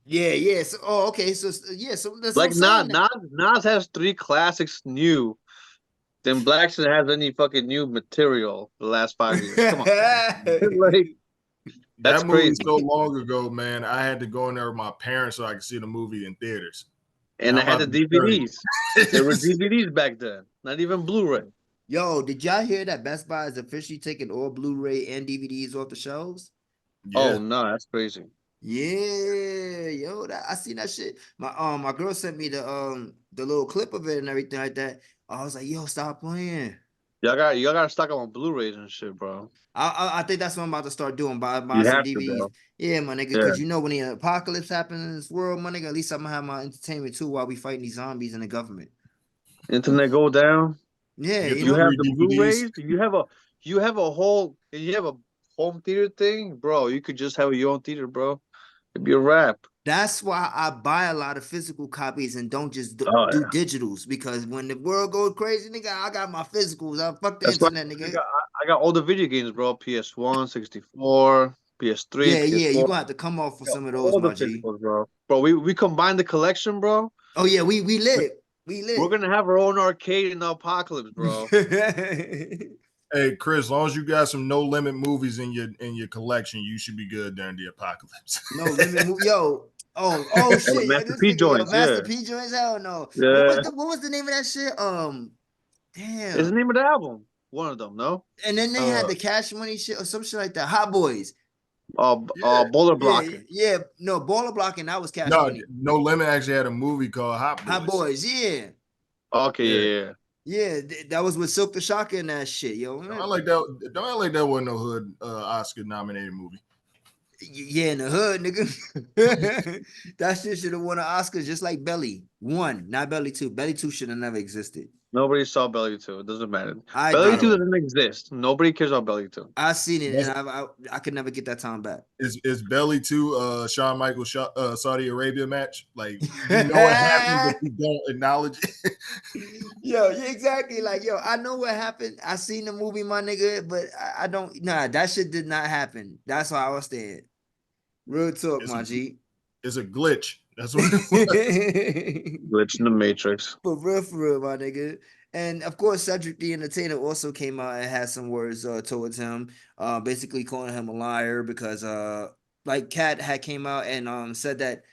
[SPEAKER 1] Yeah. So, okay. So that's
[SPEAKER 2] Like
[SPEAKER 1] what I'm saying.
[SPEAKER 2] Nas has 3 classics new. Then Blackson has any fucking new material the last 5 years. Come on. Like, that's
[SPEAKER 4] That movie
[SPEAKER 2] crazy.
[SPEAKER 4] so long ago, man. I had to go in there with my parents so I could see the movie in theaters.
[SPEAKER 2] And I had the
[SPEAKER 4] about to be 30.
[SPEAKER 2] DVDs. There were DVDs back then, not even Blu-ray.
[SPEAKER 1] Yo, did y'all hear that Best Buy is officially taking all Blu-ray and DVDs off the shelves?
[SPEAKER 4] Yeah.
[SPEAKER 2] Oh no, that's crazy.
[SPEAKER 1] Yeah, yo, I seen that shit. My girl sent me the little clip of it and everything like that. I was like, yo, stop playing.
[SPEAKER 2] Y'all gotta stock up on Blu-rays and shit, bro.
[SPEAKER 1] I think that's what I'm about to start doing. Buy
[SPEAKER 2] You
[SPEAKER 1] some
[SPEAKER 2] have to,
[SPEAKER 1] DVDs.
[SPEAKER 2] bro.
[SPEAKER 1] Yeah, my nigga, because you know when the apocalypse happens in this world, my nigga, at least I'm gonna have my entertainment too while we fighting these zombies and the government.
[SPEAKER 2] Internet go down.
[SPEAKER 1] Yeah,
[SPEAKER 4] Get
[SPEAKER 1] you
[SPEAKER 2] You
[SPEAKER 1] know.
[SPEAKER 2] have
[SPEAKER 4] Three
[SPEAKER 2] the
[SPEAKER 4] DVDs.
[SPEAKER 2] Blu-rays. You have a home theater thing, bro. You could just have your own theater, bro. It'd be a wrap.
[SPEAKER 1] That's why I buy a lot of physical copies and don't just do
[SPEAKER 2] Yeah.
[SPEAKER 1] digitals, because when the world goes crazy, nigga, I got my physicals. I fuck the
[SPEAKER 2] That's why
[SPEAKER 1] internet, nigga.
[SPEAKER 2] I got all the video games, bro. PS1, 64, PS3,
[SPEAKER 1] Yeah,
[SPEAKER 2] PS4.
[SPEAKER 1] you're gonna have to come off for some of those,
[SPEAKER 2] all the
[SPEAKER 1] my G.
[SPEAKER 2] physicals, bro. Bro, we combined the collection, bro.
[SPEAKER 1] Oh yeah, we lit. We lit.
[SPEAKER 2] We're gonna have our own arcade in the apocalypse, bro.
[SPEAKER 4] Hey, Chris, as long as you got some No Limit movies in your collection, you should be good during the apocalypse.
[SPEAKER 1] No limit, yo. Oh shit, yo,
[SPEAKER 2] Master
[SPEAKER 1] this
[SPEAKER 2] P
[SPEAKER 1] nigga,
[SPEAKER 2] joints,
[SPEAKER 1] Master
[SPEAKER 2] yeah.
[SPEAKER 1] P joints, hell no.
[SPEAKER 2] Yeah.
[SPEAKER 1] What was the name of that shit? Damn.
[SPEAKER 2] It's the name of the album. One of them, no?
[SPEAKER 1] And then they had the Cash Money shit or some shit like that. Hot Boys.
[SPEAKER 2] Bowler Blocking.
[SPEAKER 1] Yeah, no, Baller Blocking, that was Cash
[SPEAKER 4] No,
[SPEAKER 1] Money.
[SPEAKER 4] No Limit actually had a movie called Hot Boys.
[SPEAKER 1] Hot Boys, yeah.
[SPEAKER 2] Okay, yeah.
[SPEAKER 1] Yeah, that was with Silk the Shocker and that shit, yo.
[SPEAKER 4] Don't act like that. Don't act like that wasn't no hood Oscar nominated movie.
[SPEAKER 1] Yeah, in the hood, nigga. That shit should have won an Oscar just like Belly. 1, not Belly 2. Belly 2 should have never existed.
[SPEAKER 2] Nobody saw Belly 2. It doesn't matter.
[SPEAKER 1] I
[SPEAKER 2] Belly
[SPEAKER 1] did.
[SPEAKER 2] 2 doesn't exist. Nobody cares about Belly 2.
[SPEAKER 1] I seen it and I could never get that time back.
[SPEAKER 4] Is Belly 2 Shawn Michaels Saudi Arabia match? Like, you know what happened, but you don't acknowledge it.
[SPEAKER 1] Yo, yeah, exactly. Like, yo, I know what happened. I seen the movie, my nigga, but I don't. Nah, that shit did not happen. That's how I was staying. Real talk, my G.
[SPEAKER 4] It's a glitch. That's what it was.
[SPEAKER 2] Glitch in the Matrix.
[SPEAKER 1] For real, my nigga. And of course, Cedric the Entertainer also came out and had some words towards him, basically calling him a liar because like Katt had came out and said that,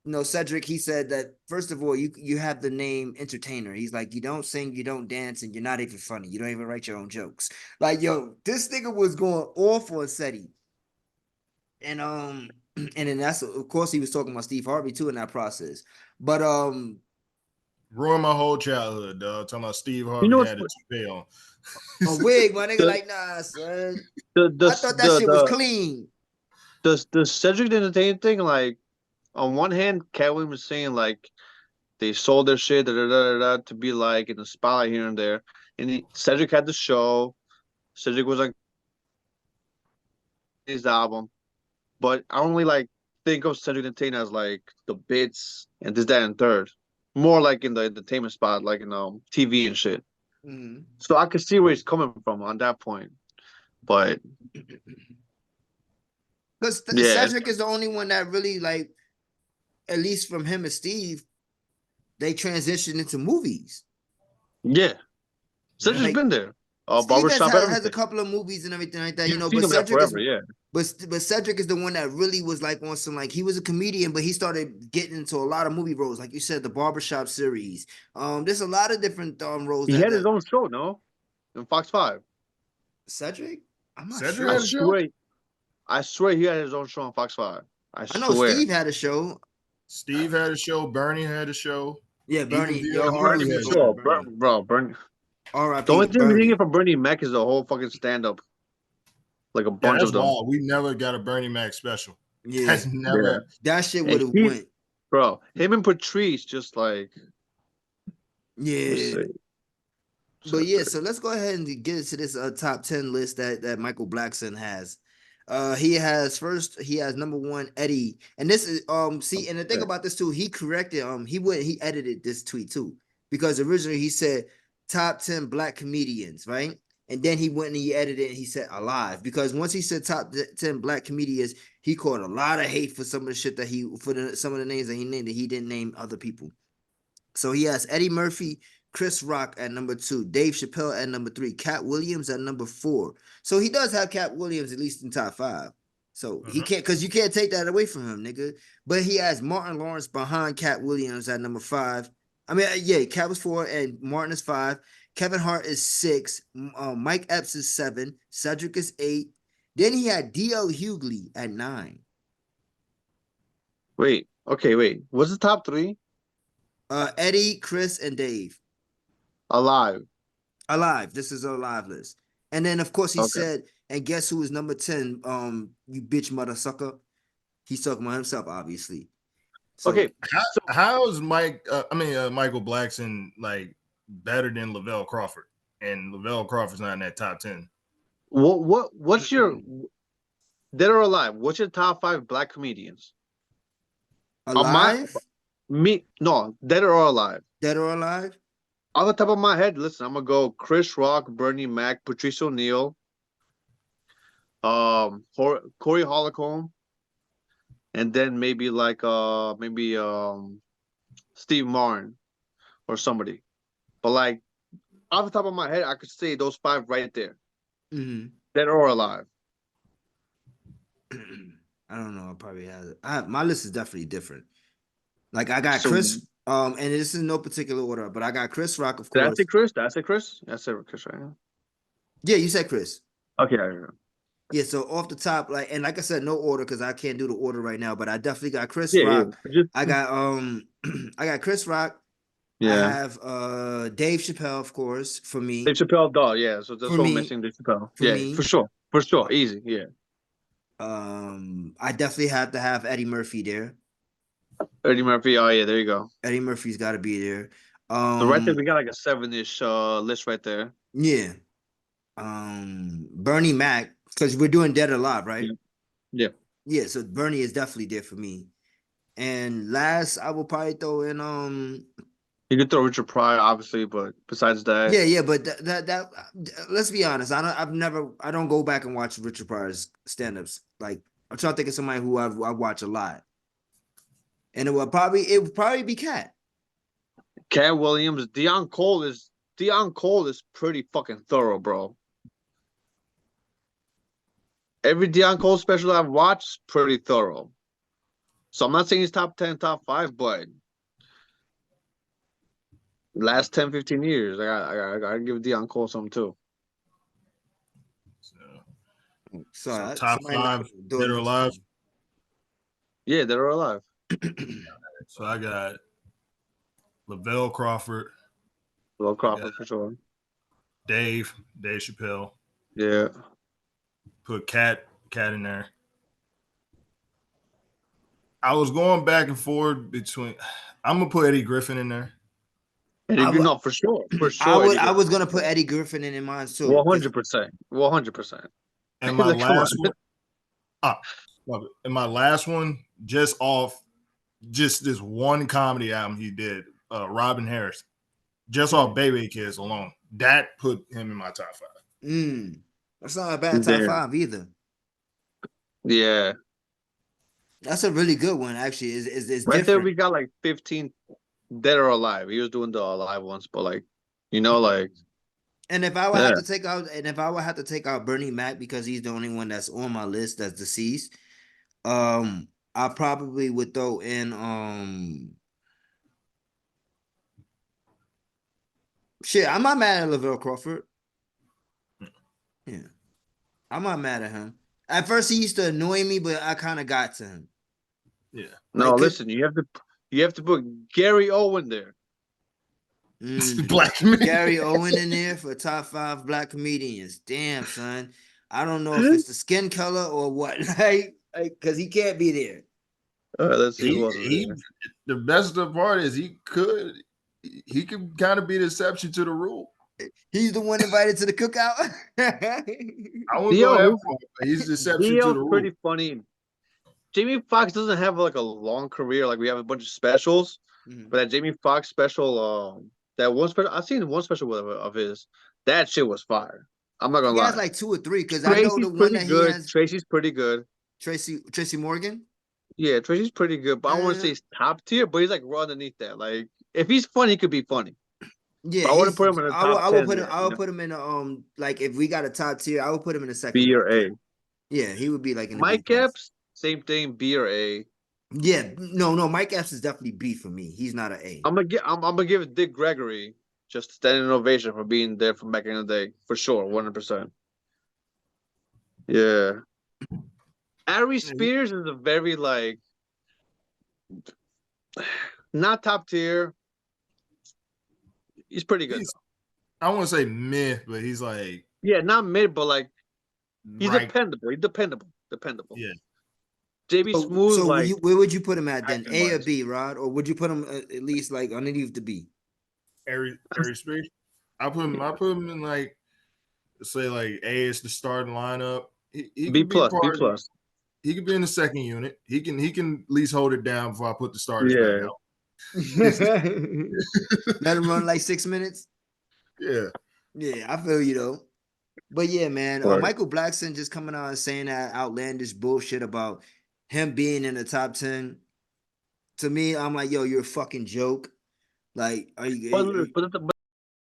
[SPEAKER 1] you know, Cedric, he said that first of all, you have the name entertainer. He's like, you don't sing, you don't dance, and you're not even funny. You don't even write your own jokes. Like, yo, this nigga was going off on Ceddy. And then that's, of course, he was talking about Steve Harvey too in that process. But
[SPEAKER 4] ruined my whole childhood, dog. Talking about Steve Harvey had a toupee on.
[SPEAKER 1] A wig, my nigga, like, nah, son. I thought that shit was clean.
[SPEAKER 2] The Cedric the Entertainer thing, like, on one hand, Katt Williams was saying, like, they sold their shit to be, like, in the spotlight here and there. And Cedric had the show. Cedric was, like, his album. But I only, like, think of Cedric the Entertainer as, like, the bits and this, that, and third. More like in the entertainment spot, like in TV and shit.
[SPEAKER 1] Mm-hmm.
[SPEAKER 2] So I could see where he's coming from on that point. But
[SPEAKER 1] because Cedric is the only one that really, like, at least from him and Steve, they transitioned into movies.
[SPEAKER 2] Yeah, Cedric's been there. Barbershop,
[SPEAKER 1] has a
[SPEAKER 2] everything.
[SPEAKER 1] couple of movies and everything like that,
[SPEAKER 2] You've
[SPEAKER 1] you know.
[SPEAKER 2] seen
[SPEAKER 1] But
[SPEAKER 2] him that
[SPEAKER 1] Cedric is,
[SPEAKER 2] forever, yeah.
[SPEAKER 1] but Cedric is the one that really was like on some like he was a comedian, but he started getting into a lot of movie roles, like you said, the Barbershop series. There's a lot of different roles
[SPEAKER 2] He
[SPEAKER 1] that,
[SPEAKER 2] had his own show, no? In Fox 5.
[SPEAKER 1] Cedric. I'm not
[SPEAKER 4] Cedric
[SPEAKER 1] sure.
[SPEAKER 4] had a show?
[SPEAKER 2] I swear he had his own show on Fox 5. I
[SPEAKER 1] I know
[SPEAKER 2] swear.
[SPEAKER 1] Steve had a show.
[SPEAKER 4] Steve had a show. Bernie had a show.
[SPEAKER 1] Yeah, Bernie.
[SPEAKER 4] Even
[SPEAKER 1] Yo,
[SPEAKER 4] VLU
[SPEAKER 1] RIP,
[SPEAKER 4] had a
[SPEAKER 2] Sure,
[SPEAKER 1] Bernie.
[SPEAKER 2] bro, Bernie. The only
[SPEAKER 1] RIP,
[SPEAKER 2] thing we didn't
[SPEAKER 1] Bernie.
[SPEAKER 2] get from Bernie Mac is the whole fucking stand-up. Like a
[SPEAKER 4] Yeah,
[SPEAKER 2] bunch
[SPEAKER 4] that's
[SPEAKER 2] of them.
[SPEAKER 4] wild. We never got a Bernie Mac special.
[SPEAKER 1] Yeah,
[SPEAKER 4] That's never.
[SPEAKER 1] that shit
[SPEAKER 2] And
[SPEAKER 1] would have
[SPEAKER 2] he-
[SPEAKER 1] went.
[SPEAKER 2] Bro, him and Patrice just like
[SPEAKER 1] Yeah. But yeah, so let's go ahead and get into this top 10 list that Michael Blackson has. He has number 1 Eddie, and this is see, and the thing about this too, he corrected he edited this tweet too, because originally he said top 10 black comedians, right? And then he went and he edited it and he said alive, because once he said top 10 black comedians, he caught a lot of hate for some of the shit that some of the names that he named that he didn't name other people. So he has Eddie Murphy, Chris Rock at number 2, Dave Chappelle at number 3, Katt Williams at number 4. So he does have Katt Williams at least in top 5. So he can't, because you can't take that away from him, nigga. But he has Martin Lawrence behind Katt Williams at number 5. I mean, yeah, Katt was 4 and Martin is 5. Kevin Hart is 6. Mike Epps is 7. Cedric is 8. Then he had D.L. Hughley at 9.
[SPEAKER 2] wait. What's the top 3?
[SPEAKER 1] Eddie, Chris, and Dave.
[SPEAKER 2] Alive.
[SPEAKER 1] This is a live list. And then of course he said, and guess who is number 10? You bitch mother sucker. He's talking about himself, obviously. So,
[SPEAKER 2] Okay.
[SPEAKER 4] How is Michael Blackson like better than Lavelle Crawford? And Lavelle Crawford's not in that top 10.
[SPEAKER 2] What's your dead or alive? What's your top 5 black comedians?
[SPEAKER 1] alive?
[SPEAKER 2] No, dead or alive.
[SPEAKER 1] Dead or alive?
[SPEAKER 2] On the top of my head, listen, I'm gonna go Chris Rock, Bernie Mac, Patrice O'Neal, Corey Holcomb, and then maybe Steve Martin or somebody. But like off the top of my head, I could say those 5 right there.
[SPEAKER 1] Mm-hmm.
[SPEAKER 2] Dead or alive.
[SPEAKER 1] I don't know. I probably have it. My list is definitely different. Like I got Chris, and this is no particular order, but I got Chris Rock, of course.
[SPEAKER 2] Did I say Chris? That's Chris right now.
[SPEAKER 1] Yeah, you said Chris.
[SPEAKER 2] Okay.
[SPEAKER 1] Yeah, so off the top, like I said, no order because I can't do the order right now, but I definitely got Chris Rock.
[SPEAKER 2] Yeah.
[SPEAKER 1] I got I got Chris Rock.
[SPEAKER 2] Yeah.
[SPEAKER 1] I have Dave Chappelle, of course, for me.
[SPEAKER 2] Dave Chappelle, dog. Yeah, so that's
[SPEAKER 1] For
[SPEAKER 2] what
[SPEAKER 1] me.
[SPEAKER 2] I'm missing. Dave Chappelle.
[SPEAKER 1] For
[SPEAKER 2] Yeah,
[SPEAKER 1] me.
[SPEAKER 2] for sure, easy. Yeah.
[SPEAKER 1] I definitely have to have Eddie Murphy there.
[SPEAKER 2] Eddie Murphy. Oh yeah, there you go.
[SPEAKER 1] Eddie Murphy's got to be there.
[SPEAKER 2] So right there, we got like a 7-ish list right there.
[SPEAKER 1] Yeah. Bernie Mac, because we're doing Dead or Alive, right?
[SPEAKER 2] Yeah.
[SPEAKER 1] Yeah, so Bernie is definitely there for me. And last, I will probably throw in
[SPEAKER 2] You could throw Richard Pryor, obviously, but besides that,
[SPEAKER 1] yeah, but that let's be honest, I don't go back and watch Richard Pryor's stand-ups. Like I'm trying to think of somebody who I watch a lot. And it would probably be Katt.
[SPEAKER 2] Katt Williams, Deion Cole is pretty fucking thorough, bro. Every Deion Cole special I've watched, pretty thorough. So I'm not saying he's top 10, top 5, but last 10, 15 years, I gotta give Deion Cole some too.
[SPEAKER 1] So
[SPEAKER 4] top 5 Dead or Alive.
[SPEAKER 2] Yeah, Dead or Alive.
[SPEAKER 4] So I got Lavelle Crawford.
[SPEAKER 2] Lavelle Crawford for sure.
[SPEAKER 4] Dave Chappelle.
[SPEAKER 2] Yeah.
[SPEAKER 4] Put Katt in there. I was going back and forth between. I'm gonna put Eddie Griffin in there.
[SPEAKER 2] No, for sure.
[SPEAKER 1] I was gonna put Eddie Griffin in mine too.
[SPEAKER 2] 100%. 100%.
[SPEAKER 4] And my last one, just this one comedy album he did, Robin Harris, just off Baby Kids alone, that put him in my top 5.
[SPEAKER 1] That's not a bad top 5 either.
[SPEAKER 2] Yeah.
[SPEAKER 1] That's a really good one, actually. Is
[SPEAKER 2] right
[SPEAKER 1] different.
[SPEAKER 2] there we got like 15 Dead or Alive. He was doing the alive ones, but like, you know, like
[SPEAKER 1] And if I would
[SPEAKER 2] Yeah.
[SPEAKER 1] have to take out, Bernie Mac because he's the only one that's on my list that's deceased, I probably would throw in shit. I'm not mad at Lavelle Crawford. Yeah, I'm not mad at him. At first, he used to annoy me, but I kind of got to him.
[SPEAKER 4] Yeah.
[SPEAKER 2] No,
[SPEAKER 1] Like,
[SPEAKER 2] listen, you have to put Gary Owen there.
[SPEAKER 4] Black comedian.
[SPEAKER 1] Gary Owen in there for top 5 black comedians. Damn, son. I don't know if it's the skin color or what, like, because he can't be there.
[SPEAKER 2] All right, let's see who else is
[SPEAKER 4] He
[SPEAKER 2] there.
[SPEAKER 4] the best of the part is he could kind of be the exception to the rule.
[SPEAKER 1] He's the one invited to the cookout.
[SPEAKER 4] I wouldn't go that far, but he's the exception to the
[SPEAKER 2] Dio's
[SPEAKER 4] rule.
[SPEAKER 2] pretty funny. Jamie Foxx doesn't have like a long career. Like we have a bunch of specials,
[SPEAKER 1] Mhm.
[SPEAKER 2] but that Jamie Foxx special, that one special, I've seen one special of his. That shit was fire. I'm not gonna
[SPEAKER 1] He
[SPEAKER 2] lie.
[SPEAKER 1] has like 2 or 3 because I know
[SPEAKER 2] Tracy's
[SPEAKER 1] the one
[SPEAKER 2] pretty
[SPEAKER 1] that
[SPEAKER 2] good.
[SPEAKER 1] he has.
[SPEAKER 2] Tracy's pretty good.
[SPEAKER 1] Tracy Morgan.
[SPEAKER 2] Yeah, Tracy's pretty good, but I wouldn't say he's top tier, but he's like right underneath that. Like if he's funny, he could be funny.
[SPEAKER 1] Yeah,
[SPEAKER 2] But I wouldn't put him in the top
[SPEAKER 1] I would
[SPEAKER 2] 10
[SPEAKER 1] put him.
[SPEAKER 2] yet,
[SPEAKER 1] I
[SPEAKER 2] you
[SPEAKER 1] would
[SPEAKER 2] know?
[SPEAKER 1] put him in like if we got a top tier, I would put him in the second.
[SPEAKER 2] B or A.
[SPEAKER 1] Yeah, he would be like in the
[SPEAKER 2] Mike
[SPEAKER 1] B class.
[SPEAKER 2] Epps, same thing, B or A.
[SPEAKER 1] Yeah, no, Mike Epps is definitely B for me. He's not an A.
[SPEAKER 2] I'm gonna give Dick Gregory just a standing ovation for being there from back in the day, for sure, 100%. Yeah. Ari Spears is a very like not top tier. He's pretty good.
[SPEAKER 4] I wouldn't say meh, but he's like
[SPEAKER 2] Yeah, not mid, but like he's
[SPEAKER 4] right.
[SPEAKER 2] dependable. He's dependable.
[SPEAKER 4] Yeah.
[SPEAKER 2] JB
[SPEAKER 1] So,
[SPEAKER 2] Smooth,
[SPEAKER 1] so
[SPEAKER 2] like
[SPEAKER 1] where would you put him at then? A or
[SPEAKER 4] acting-wise.
[SPEAKER 1] B, Rod? Or would you put him at least like underneath the B?
[SPEAKER 4] Ari Spears. I put him in like say like A is the starting lineup. He
[SPEAKER 2] B
[SPEAKER 4] could be
[SPEAKER 2] plus, B
[SPEAKER 4] part of-
[SPEAKER 2] plus.
[SPEAKER 4] He could be in the second unit. He can at least hold it down before I put the starters
[SPEAKER 2] Yeah.
[SPEAKER 4] back out.
[SPEAKER 1] Let him run like 6 minutes.
[SPEAKER 4] Yeah.
[SPEAKER 1] Yeah, I feel you though. But yeah, man,
[SPEAKER 2] Right.
[SPEAKER 1] Michael Blackson just coming out and saying that outlandish bullshit about him being in the top 10. To me, I'm like, yo, you're a fucking joke. Like, are you?
[SPEAKER 2] But